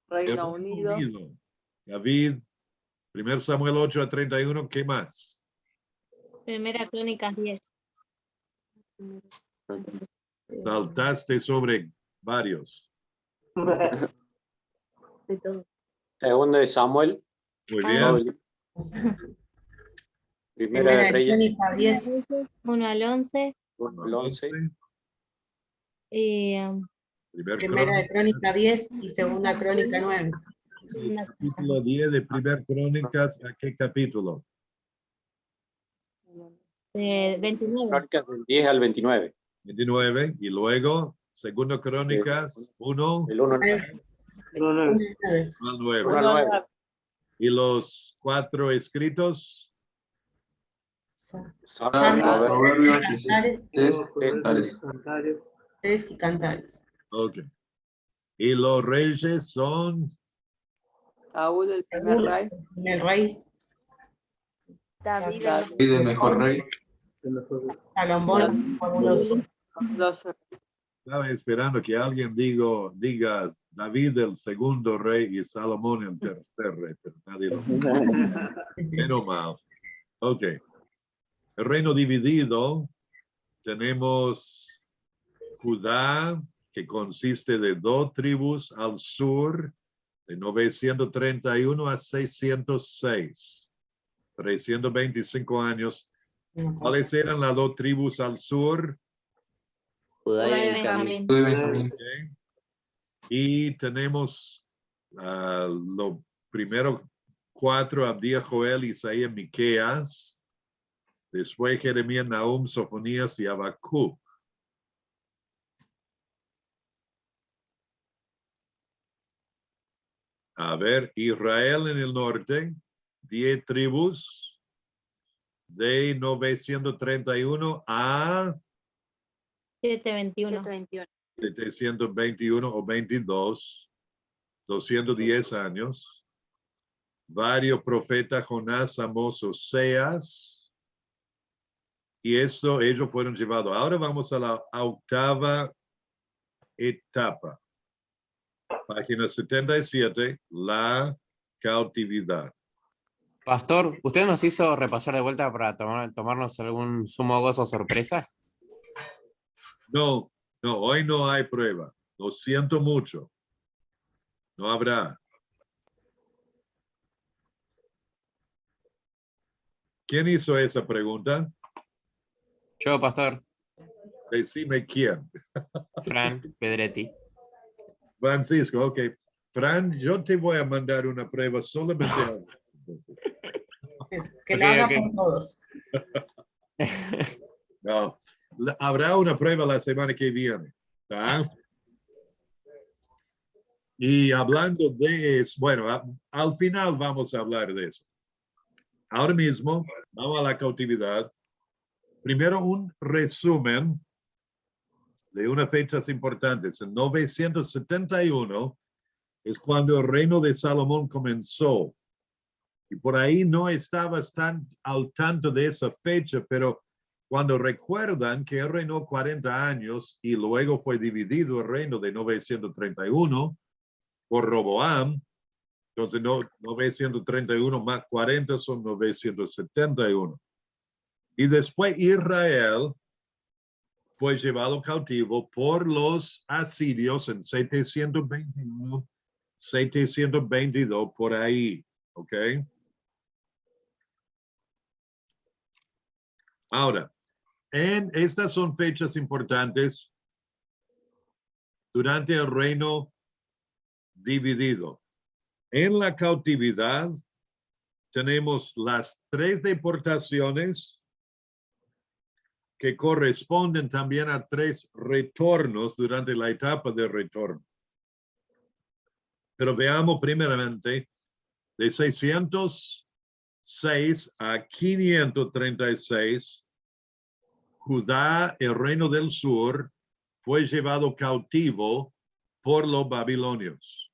Reino Unido. David, 1 Samuel 8 a 31, ¿qué más? Primera Crónicas 10. Saltaste sobre varios. De todo. Segunda de Samuel. Muy todo bien. el- Primera de Reyes. Crónica 10. 1 al 11. El 11. Y Primera de Crónica 10 y segunda Crónica 9. Capítulo 10 de Primer Crónicas, ¿a qué capítulo? 29. Crónicas del 10 al 29. 29. Y luego, Segundo Crónicas 1 El 1 al al 9. 1 al 9. Y los 4 escritos, Salmo, Proverbios, Cantares, Cantares. Tres y Cantares. ok. Y los reyes son Saúl, el primer rey. El rey David. Y de mejor rey. Salomón fabuloso. Estaba esperando que alguien diga David el segundo rey y Salomón el tercer rey, pero nadie lo menos mal. Ok. El reino dividido, tenemos Judá, que consiste de 2 tribus al sur, de 931 a 606, 325 años. ¿Cuáles eran las 2 tribus al sur? Judá y Judá y Benjamín. Benjamín. Okay. Y tenemos los primeros 4, Abdías, Joel, Isaías, Miqueas. Después Jeremías, Nahum, Sofonías y Habacuc. A ver, Israel en el norte, 10 tribus, de 931 a 721. 721 o 22, 210 años. varios profetas, Jonás, Amós, Oseas, y eso ellos fueron llevados. Ahora vamos a la octava etapa. Página 77, la cautividad. Pastor, ¿usted nos hizo repasar de vuelta para tomarnos algún sumo gozo sorpresa? No, hoy no hay prueba. Lo siento mucho. No habrá. ¿Quién hizo esa pregunta? Yo, pastor. Decime quién. Fran Pedretti. Francisco, ok. Fran, yo te voy a mandar una prueba solamente a vos. Que lo haga por todos. No, habrá una prueba la semana que viene. ¿Tá? Y hablando de eso, bueno, al final vamos a hablar de eso. Ahora mismo, vamos a la cautividad. Primero, un resumen de unas fechas importantes. En 971 es cuando el reino de Salomón comenzó. Y por ahí no estabas tan al tanto de esa fecha, pero cuando recuerdan que él reinó 40 años y luego fue dividido el reino de 931 por Roboam, entonces 931 más 40 son 971. Y después Israel fue llevado cautivo por los asirios en 721, 722, por ahí, ¿ok? Ahora, estas son fechas importantes durante el reino dividido. En la cautividad tenemos las 3 deportaciones que corresponden también a 3 retornos durante la etapa de retorno. Pero veamos primeramente de 606 a 536, Judá, el reino del sur, fue llevado cautivo por los babilonios.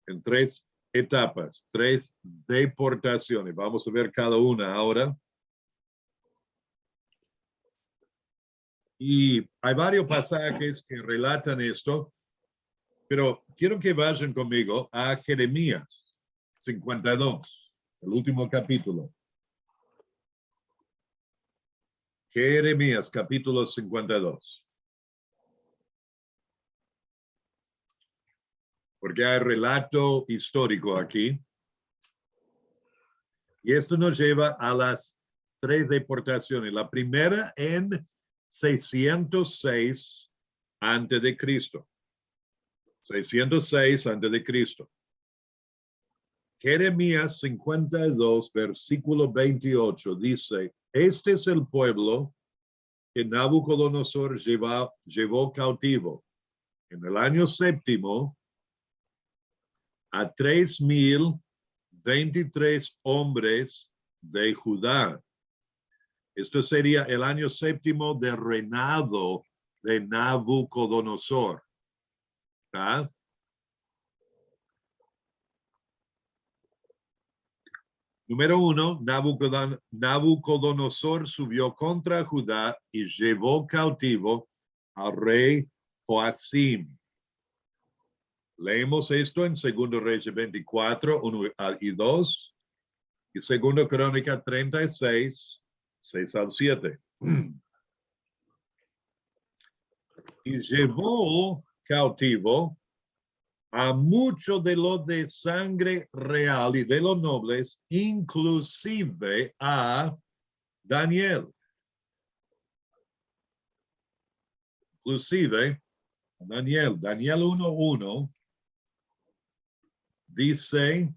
En 3 etapas, 3 deportaciones. Vamos a ver cada una ahora. Y hay varios pasajes que relatan esto, pero quiero que vayan conmigo a Jeremías 52, el último capítulo. Jeremías, capítulo 52. Porque hay relato histórico aquí. Y esto nos lleva a las 3 deportaciones. La primera en 606 antes de Cristo. 606 antes de Cristo. Jeremías 52, versículo 28 dice: este es el pueblo que Nabucodonosor llevó cautivo en el año 7º a 3,023 hombres de Judá. Esto sería el año 7º de reinado de Nabucodonosor. ¿Ah? Número 1, Nabucodonosor subió contra Judá y llevó cautivo al rey Joacim. Leemos esto en 2 Reyes 24, 1 y 2, y 2 Crónica 36, 6 al 7. Y llevó cautivo a muchos de los de sangre real y de los nobles, inclusive a Daniel. Inclusive a Daniel. Daniel 1:1 dice: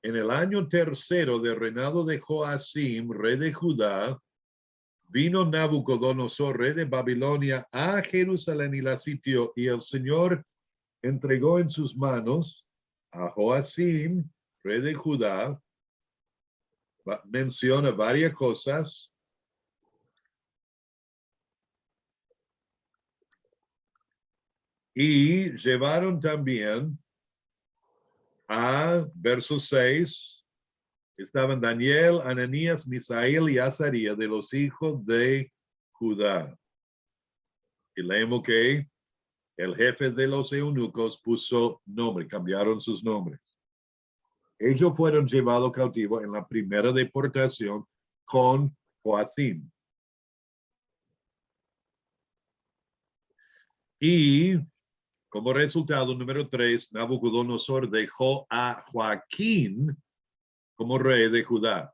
en el año 3º del reinado de Joacim, rey de Judá, vino Nabucodonosor, rey de Babilonia, a Jerusalén y la sitió, y el Señor entregó en sus manos a Joacim, rey de Judá. Menciona varias cosas. Y llevaron también a verso 6, estaban Daniel, Ananías, Misael y Azarías de los hijos de Judá. Y leemos que el jefe de los eunucos puso nombre, cambiaron sus nombres. Ellos fueron llevados cautivos en la primera deportación con Joacim. Y como resultado, número 3, Nabucodonosor dejó a Joaquín como rey de Judá.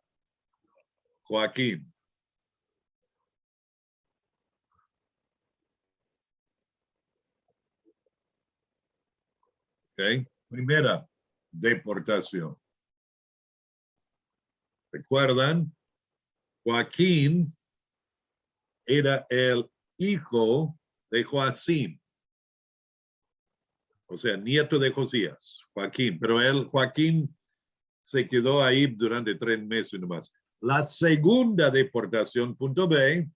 Joaquín. Okay. Primera deportación. ¿Recuerdan? Joaquín era el hijo de Joacim. O sea, nieto de Josías, Joaquín. Pero Joaquín se quedó ahí durante 3 meses nomás. La segunda deportación, punto B,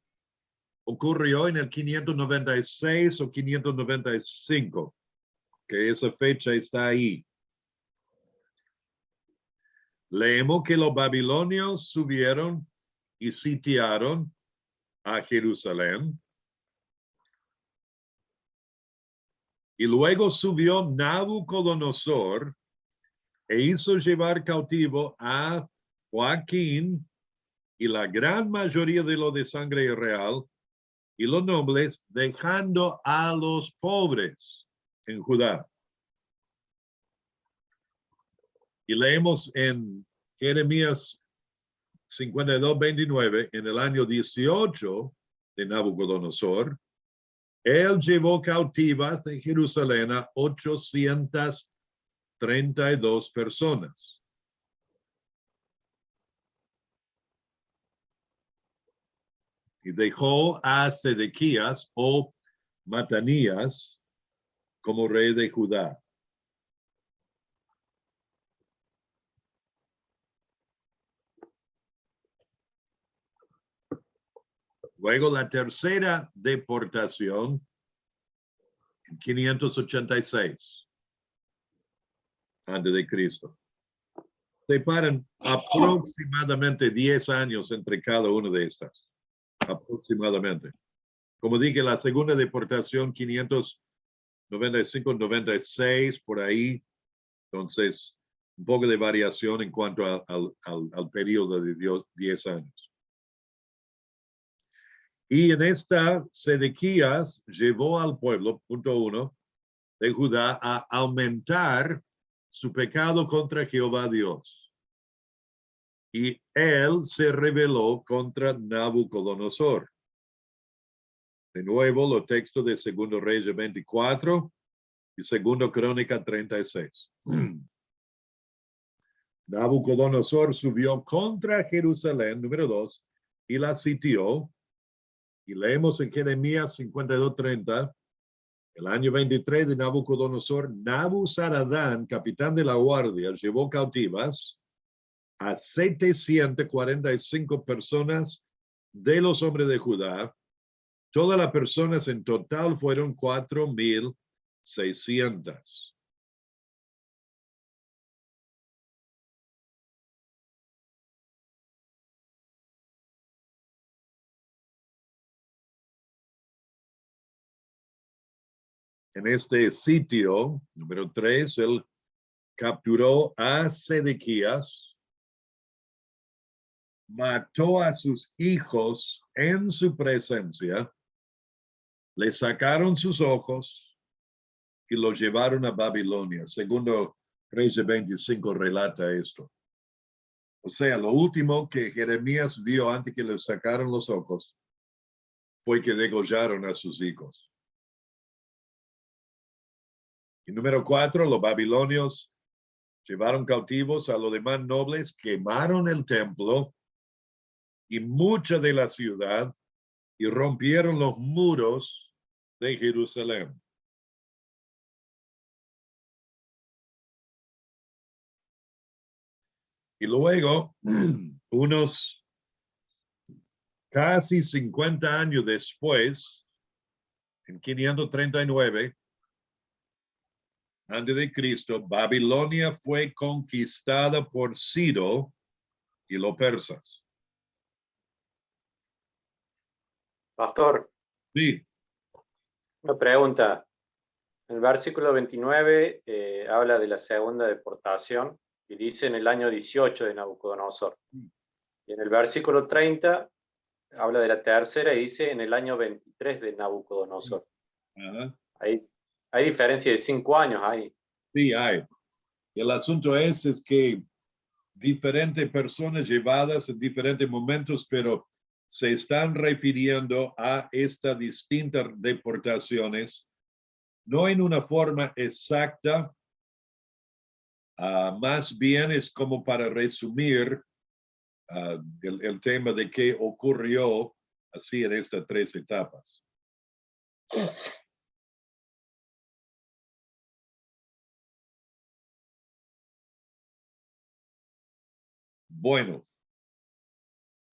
ocurrió en el 596 o 595, que esa fecha está ahí. Leemos que los babilonios subieron y sitiaron a Jerusalén. Y luego subió Nabucodonosor e hizo llevar cautivo a Joaquín y la gran mayoría de los de sangre real y los nobles, dejando a los pobres en Judá. Y leemos en Jeremías 52:29, en el año 18 de Nabucodonosor, él llevó cautivas de Jerusalén a 832 personas. Y dejó a Sedequías o Matanías como rey de Judá. Luego la tercera deportación, en 586 antes de Cristo. Separan aproximadamente 10 años entre cada una de estas. Aproximadamente. Como dije, la segunda deportación, 595-96, por ahí. Entonces, un poco de variación en cuanto al periodo de 10 años. Y en esta, Sedequías llevó al pueblo, punto 1, de Judá a aumentar su pecado contra Jehová Dios. Y él se rebeló contra Nabucodonosor. De nuevo, los textos de 2 Reyes 24 y 2 Crónica 36. Nabucodonosor subió contra Jerusalén, número 2, y la sitió. Y leemos en Jeremías 52:30, el año 23 de Nabucodonosor, Nabuzaradán, capitán de la guardia, llevó cautivas a 745 personas de los hombres de Judá. Todas las personas en total fueron 4,600. En este sitio, número 3, él capturó a Sedequías, mató a sus hijos en su presencia, le sacaron sus ojos y los llevaron a Babilonia. 2 Reyes 25 relata esto. O sea, lo último que Jeremías vio antes que le sacaron los ojos fue que degollaron a sus hijos. Y número 4, los babilonios llevaron cautivos a los demás nobles, quemaron el templo y mucha de la ciudad y rompieron los muros de Jerusalén. Y luego, unos casi 50 años después, en 539, antes de Cristo, Babilonia fue conquistada por Ciro y los persas. Pastor, Sí, una pregunta. El versículo 29 habla de la segunda deportación y dice en el año 18 de Nabucodonosor. Y en el versículo 30 habla de la tercera y dice en el año 23 de Nabucodonosor. ajá, Hay diferencia de 5 años ahí. sí hay. El asunto es que diferentes personas llevadas en diferentes momentos, pero se están refiriendo a estas distintas deportaciones, no en una forma exacta, más bien es como para resumir el tema de qué ocurrió así en estas 3 etapas. Bueno,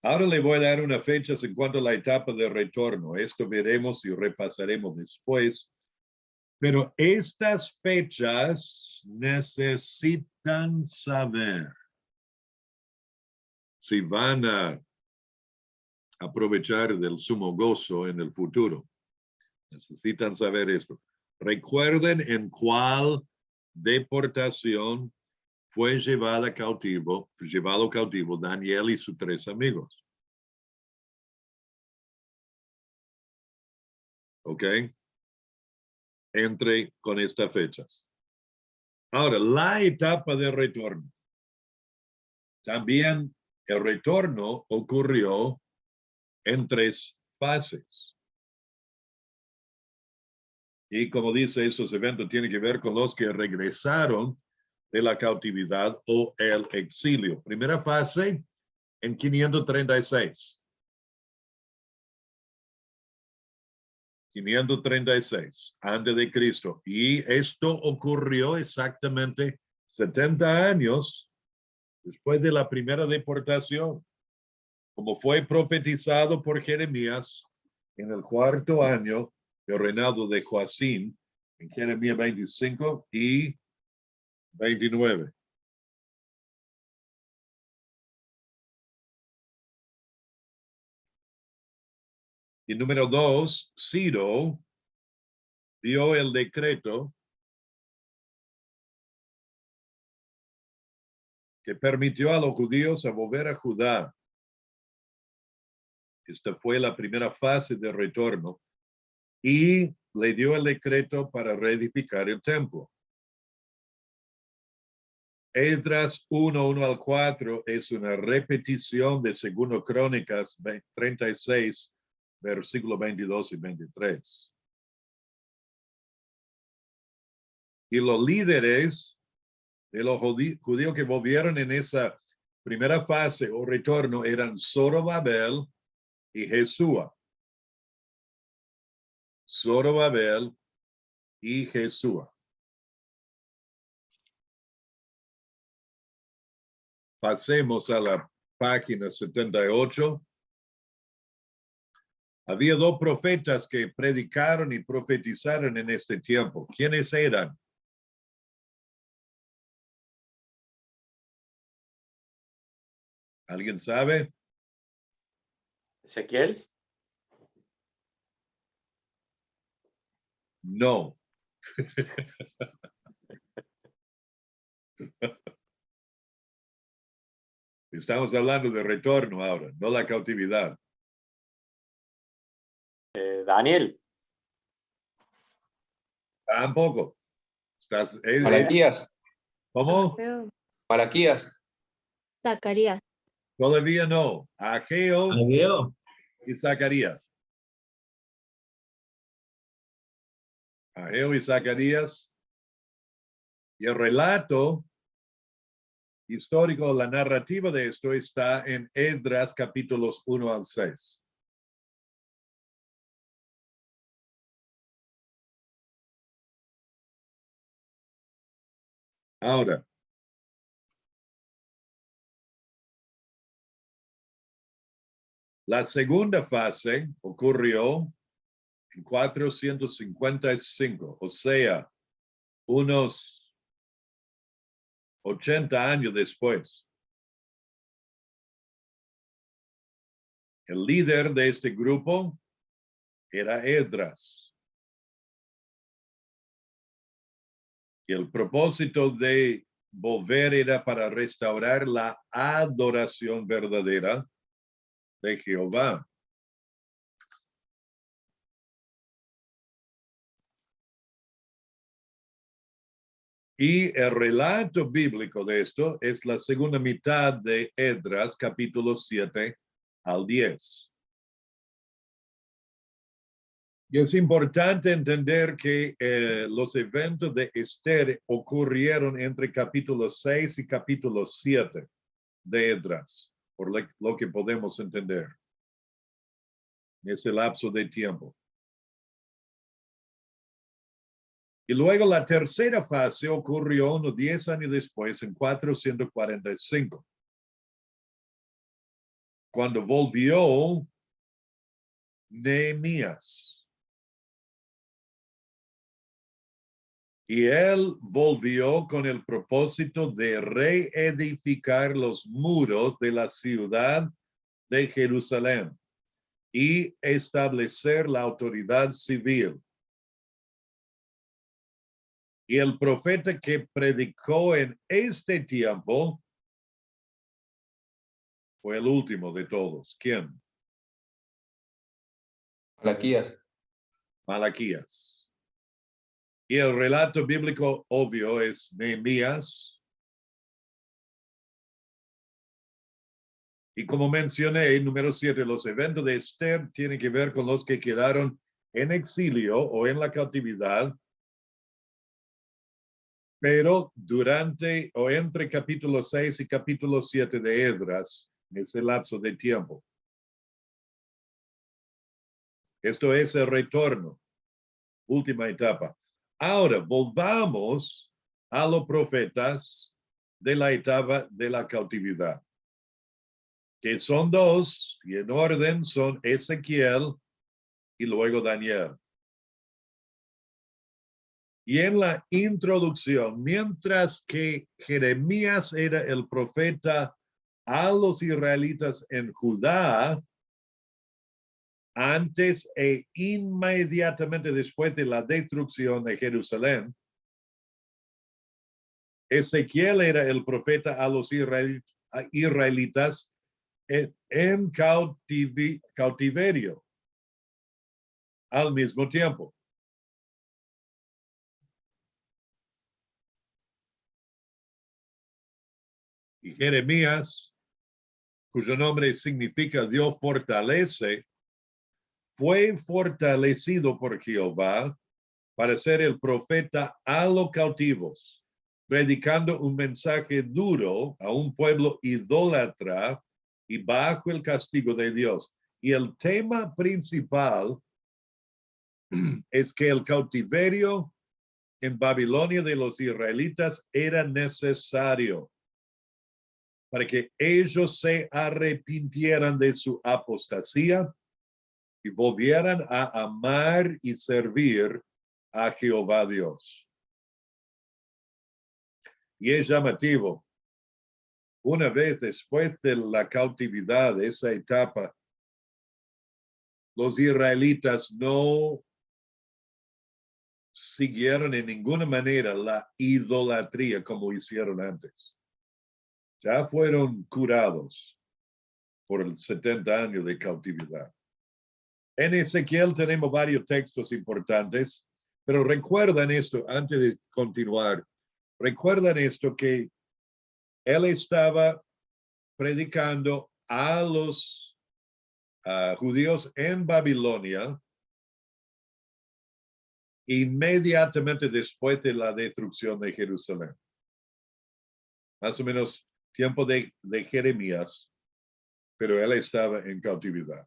ahora le voy a dar unas fechas en cuanto a la etapa de retorno. Esto veremos y repasaremos después. Pero estas fechas necesitan saber si van a aprovechar del sumo gozo en el futuro. Necesitan saber esto. Recuerden en cuál deportación fue llevado cautivo Daniel y sus 3 amigos. ¿Ok? Entre con estas fechas. Ahora, la etapa de retorno. También el retorno ocurrió en 3 fases. Y como dice, estos eventos tienen que ver con los que regresaron de la cautividad o el exilio. Primera fase en 536. 536 antes de Cristo. Y esto ocurrió exactamente 70 años después de la primera deportación, como fue profetizado por Jeremías en el 4º año del reinado de Joacim, en Jeremías 25 y 29. Y número 2, Ciro dio el decreto que permitió a los judíos a volver a Judá. Esta fue la primera fase de retorno y le dio el decreto para reedificar el templo. Esdras 1 al 4 es una repetición de 2 Crónicas 36, versículos 22 y 23. Y los líderes de los judíos que volvieron en esa primera fase o retorno eran Zorobabel y Jesúa. Zorobabel y Jesúa. Pasemos a la página 78. Había 2 profetas que predicaron y profetizaron en este tiempo. ¿Quiénes eran? ¿Alguien sabe? ¿Ezequiel? No. Estamos hablando de retorno ahora, no la cautividad. Daniel. Tampoco. Malaquías. ¿Cómo? Malaquías. Zacarías. Todavía no. Ageo y Zacarías. Ageo y Zacarías. Y el relato histórico, la narrativa de esto está en Esdras capítulos 1 al 6. Ahora, la segunda fase ocurrió en 455, o sea, unos 80 años después. El líder de este grupo era Esdras. Y el propósito de volver era para restaurar la adoración verdadera de Jehová. Y el relato bíblico de esto es la segunda mitad de Esdras, capítulo 7 al 10. Y es importante entender que los eventos de Esther ocurrieron entre capítulo 6 y capítulo 7 de Esdras, por lo que podemos entender en ese lapso de tiempo. Y luego la tercera fase ocurrió unos 10 años después, en 445, cuando volvió Nehemías. Y él volvió con el propósito de reedificar los muros de la ciudad de Jerusalén y establecer la autoridad civil. Y el profeta que predicó en este tiempo fue el último de todos. ¿Quién? Malaquías. Malaquías. Y el relato bíblico obvio es Nehemías. Y como mencioné, número 7, los eventos de Esther tienen que ver con los que quedaron en exilio o en la cautividad, pero durante o entre capítulo 6 y capítulo 7 de Esdras, en ese lapso de tiempo. Esto es el retorno, última etapa. Ahora, volvamos a los profetas de la etapa de la cautividad, que son dos, y en orden son Ezequiel y luego Daniel. Y en la introducción, mientras que Jeremías era el profeta a los israelitas en Judá, antes e inmediatamente después de la destrucción de Jerusalén, Ezequiel era el profeta a los israelitas en cautiverio al mismo tiempo. Y Jeremías, cuyo nombre significa Dios fortalece, fue fortalecido por Jehová para ser el profeta a los cautivos, predicando un mensaje duro a un pueblo idólatra y bajo el castigo de Dios. Y el tema principal es que el cautiverio en Babilonia de los israelitas era necesario para que ellos se arrepintieran de su apostasía y volvieran a amar y servir a Jehová Dios. Y es llamativo, una vez después de la cautividad, de esa etapa, los israelitas no siguieron en ninguna manera la idolatría como hicieron antes. Ya fueron curados por el 70 años de cautividad. En Ezequiel tenemos varios textos importantes, pero recuerdan esto, antes de continuar, recuerdan esto que él estaba predicando a los judíos en Babilonia inmediatamente después de la destrucción de Jerusalén. Más o menos tiempo de Jeremías, pero él estaba en cautividad.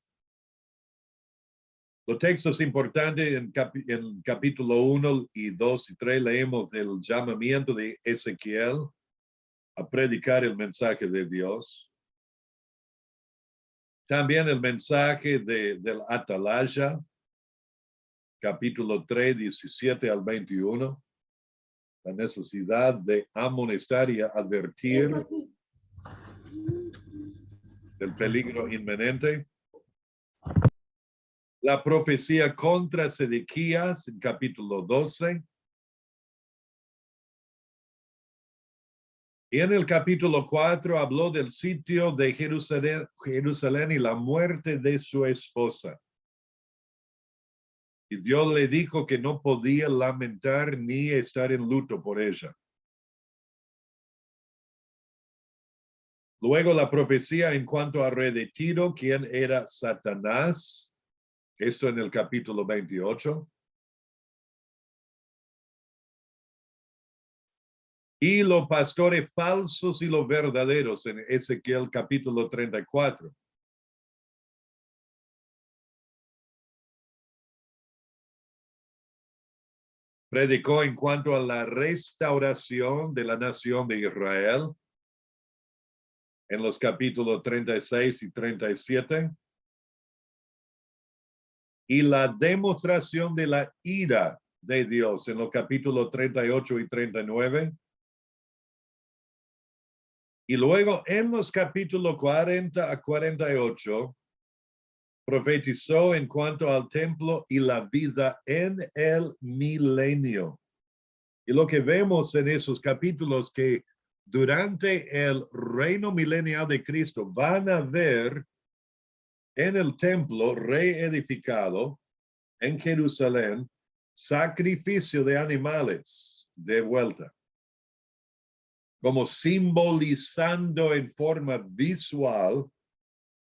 Los textos importantes en capítulo 1 y 2 y 3 leemos el llamamiento de Ezequiel a predicar el mensaje de Dios. También el mensaje del Atalaya, capítulo 3, 17 al 21. la necesidad de amonestar y advertir del peligro inminente. La profecía contra Sedequías en capítulo 12. Y en el capítulo 4 habló del sitio de Jerusalén y la muerte de su esposa. Y Dios le dijo que no podía lamentar ni estar en luto por ella. Luego la profecía en cuanto al rey de Tiro, quien era Satanás. Esto en el capítulo 28. Y los pastores falsos y los verdaderos en Ezequiel capítulo 34. Predicó en cuanto a la restauración de la nación de Israel en los capítulos 36 y 37. Y la demostración de la ira de Dios en los capítulos 38 y 39. Y luego en los capítulos 40 a 48, profetizó en cuanto al templo y la vida en el milenio. Y lo que vemos en esos capítulos que durante el reino milenial de Cristo van a ver en el templo reedificado en Jerusalén sacrificio de animales de vuelta, como simbolizando en forma visual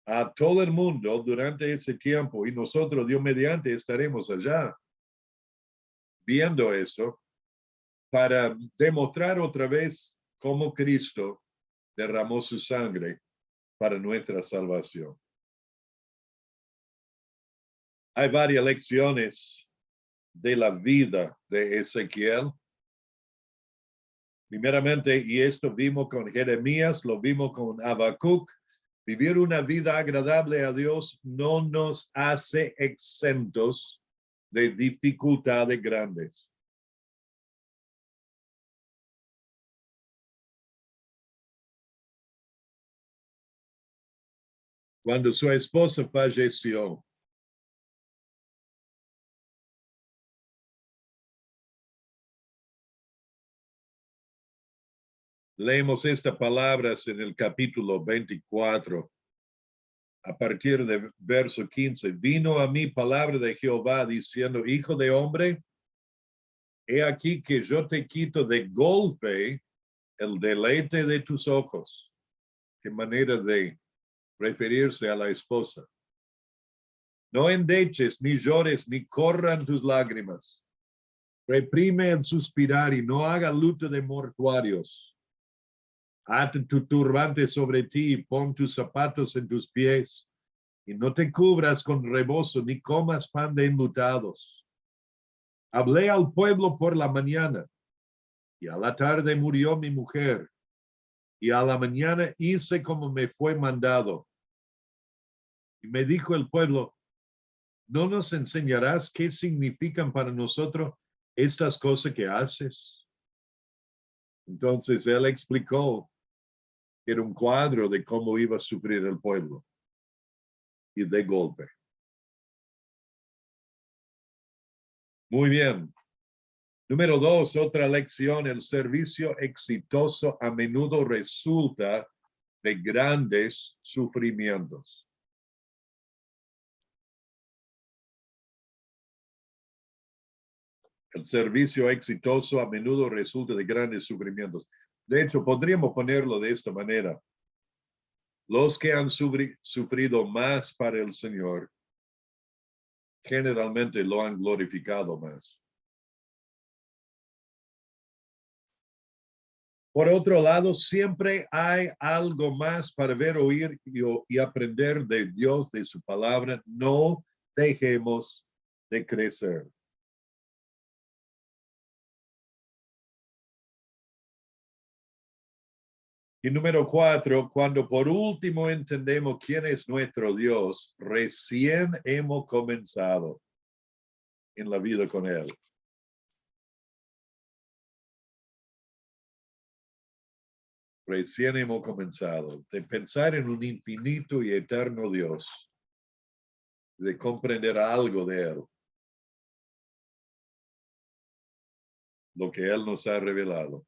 a todo el mundo durante ese tiempo. Y nosotros, Dios mediante, estaremos allá viendo esto para demostrar otra vez cómo Cristo derramó su sangre para nuestra salvación. Hay varias lecciones de la vida de Ezequiel. Primeramente, y esto vimos con Jeremías, lo vimos con Habacuc, vivir una vida agradable a Dios no nos hace exentos de dificultades grandes. Cuando su esposa falleció, leemos estas palabras en el capítulo 24, a partir de verso 15. Vino a mí palabra de Jehová diciendo, hijo de hombre, he aquí que yo te quito de golpe el deleite de tus ojos. Qué manera de referirse a la esposa. No endeches, ni llores, ni corran tus lágrimas. Reprime el suspirar y no haga luto de mortuarios. Ate tu turbante sobre ti y pon tus zapatos en tus pies. Y no te cubras con rebozo, ni comas pan de enlutados. Hablé al pueblo por la mañana, y a la tarde murió mi mujer. Y a la mañana hice como me fue mandado. Y me dijo el pueblo, ¿no nos enseñarás qué significan para nosotros estas cosas que haces? Entonces él explicó que era un cuadro de cómo iba a sufrir el pueblo. Y de golpe. Muy bien. Número 2, otra lección, el servicio exitoso a menudo resulta de grandes sufrimientos. El servicio exitoso a menudo resulta de grandes sufrimientos. De hecho, podríamos ponerlo de esta manera. Los que han sufrido más para el Señor, generalmente lo han glorificado más. Por otro lado, siempre hay algo más para ver, oír y aprender de Dios, de su palabra. No dejemos de crecer. Y número 4, cuando por último entendemos quién es nuestro Dios, recién hemos comenzado en la vida con Él. Recién hemos comenzado de pensar en un infinito y eterno Dios, de comprender algo de Él, lo que Él nos ha revelado.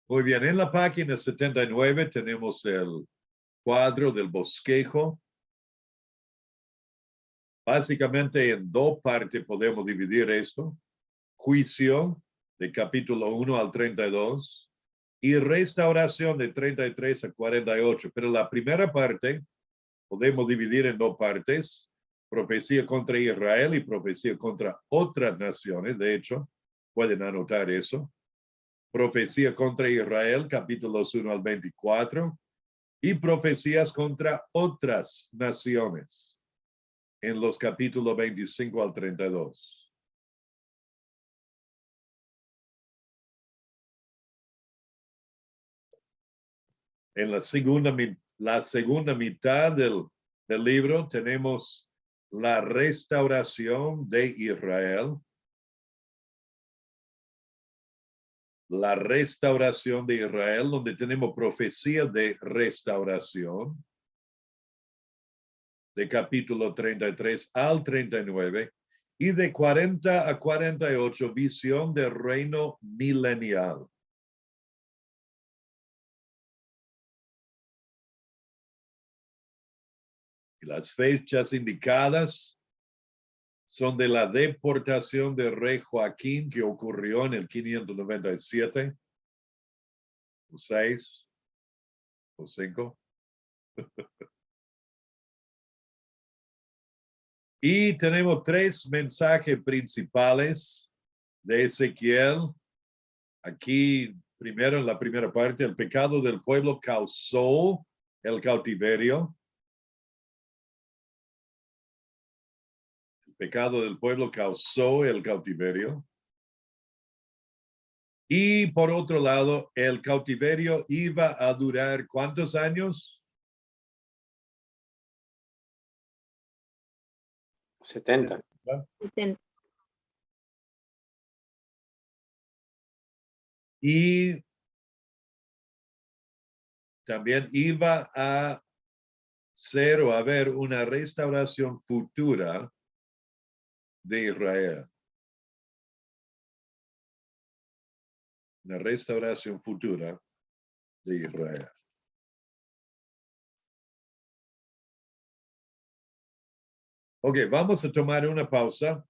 Muy bien, en la página 79 tenemos el cuadro del bosquejo. Básicamente en dos partes podemos dividir esto. Juicio, de capítulo 1 al 32, y restauración de 33 a 48. Pero la primera parte podemos dividir en dos partes. Profecía contra Israel y profecía contra otras naciones. De hecho, pueden anotar eso. Profecía contra Israel, capítulos 1 al 24, y profecías contra otras naciones, en los capítulos 25 al 32. En la segunda mitad del libro tenemos la restauración de Israel. La restauración de Israel, donde tenemos profecía de restauración, de capítulo 33 al 39, y de 40 a 48, visión del reino milenial. Y las fechas indicadas son de la deportación del rey Joaquín, que ocurrió en el 597, o 6, o 5. Y tenemos tres mensajes principales de Ezequiel. Aquí, primero, en la primera parte, el pecado del pueblo causó el cautiverio. El pecado del pueblo causó el cautiverio. Y por otro lado, el cautiverio iba a durar ¿cuántos años? 70. 70. Y también iba a ser o haber una restauración futura de Israel. Una restauración futura de Israel. Ok, vamos a tomar una pausa.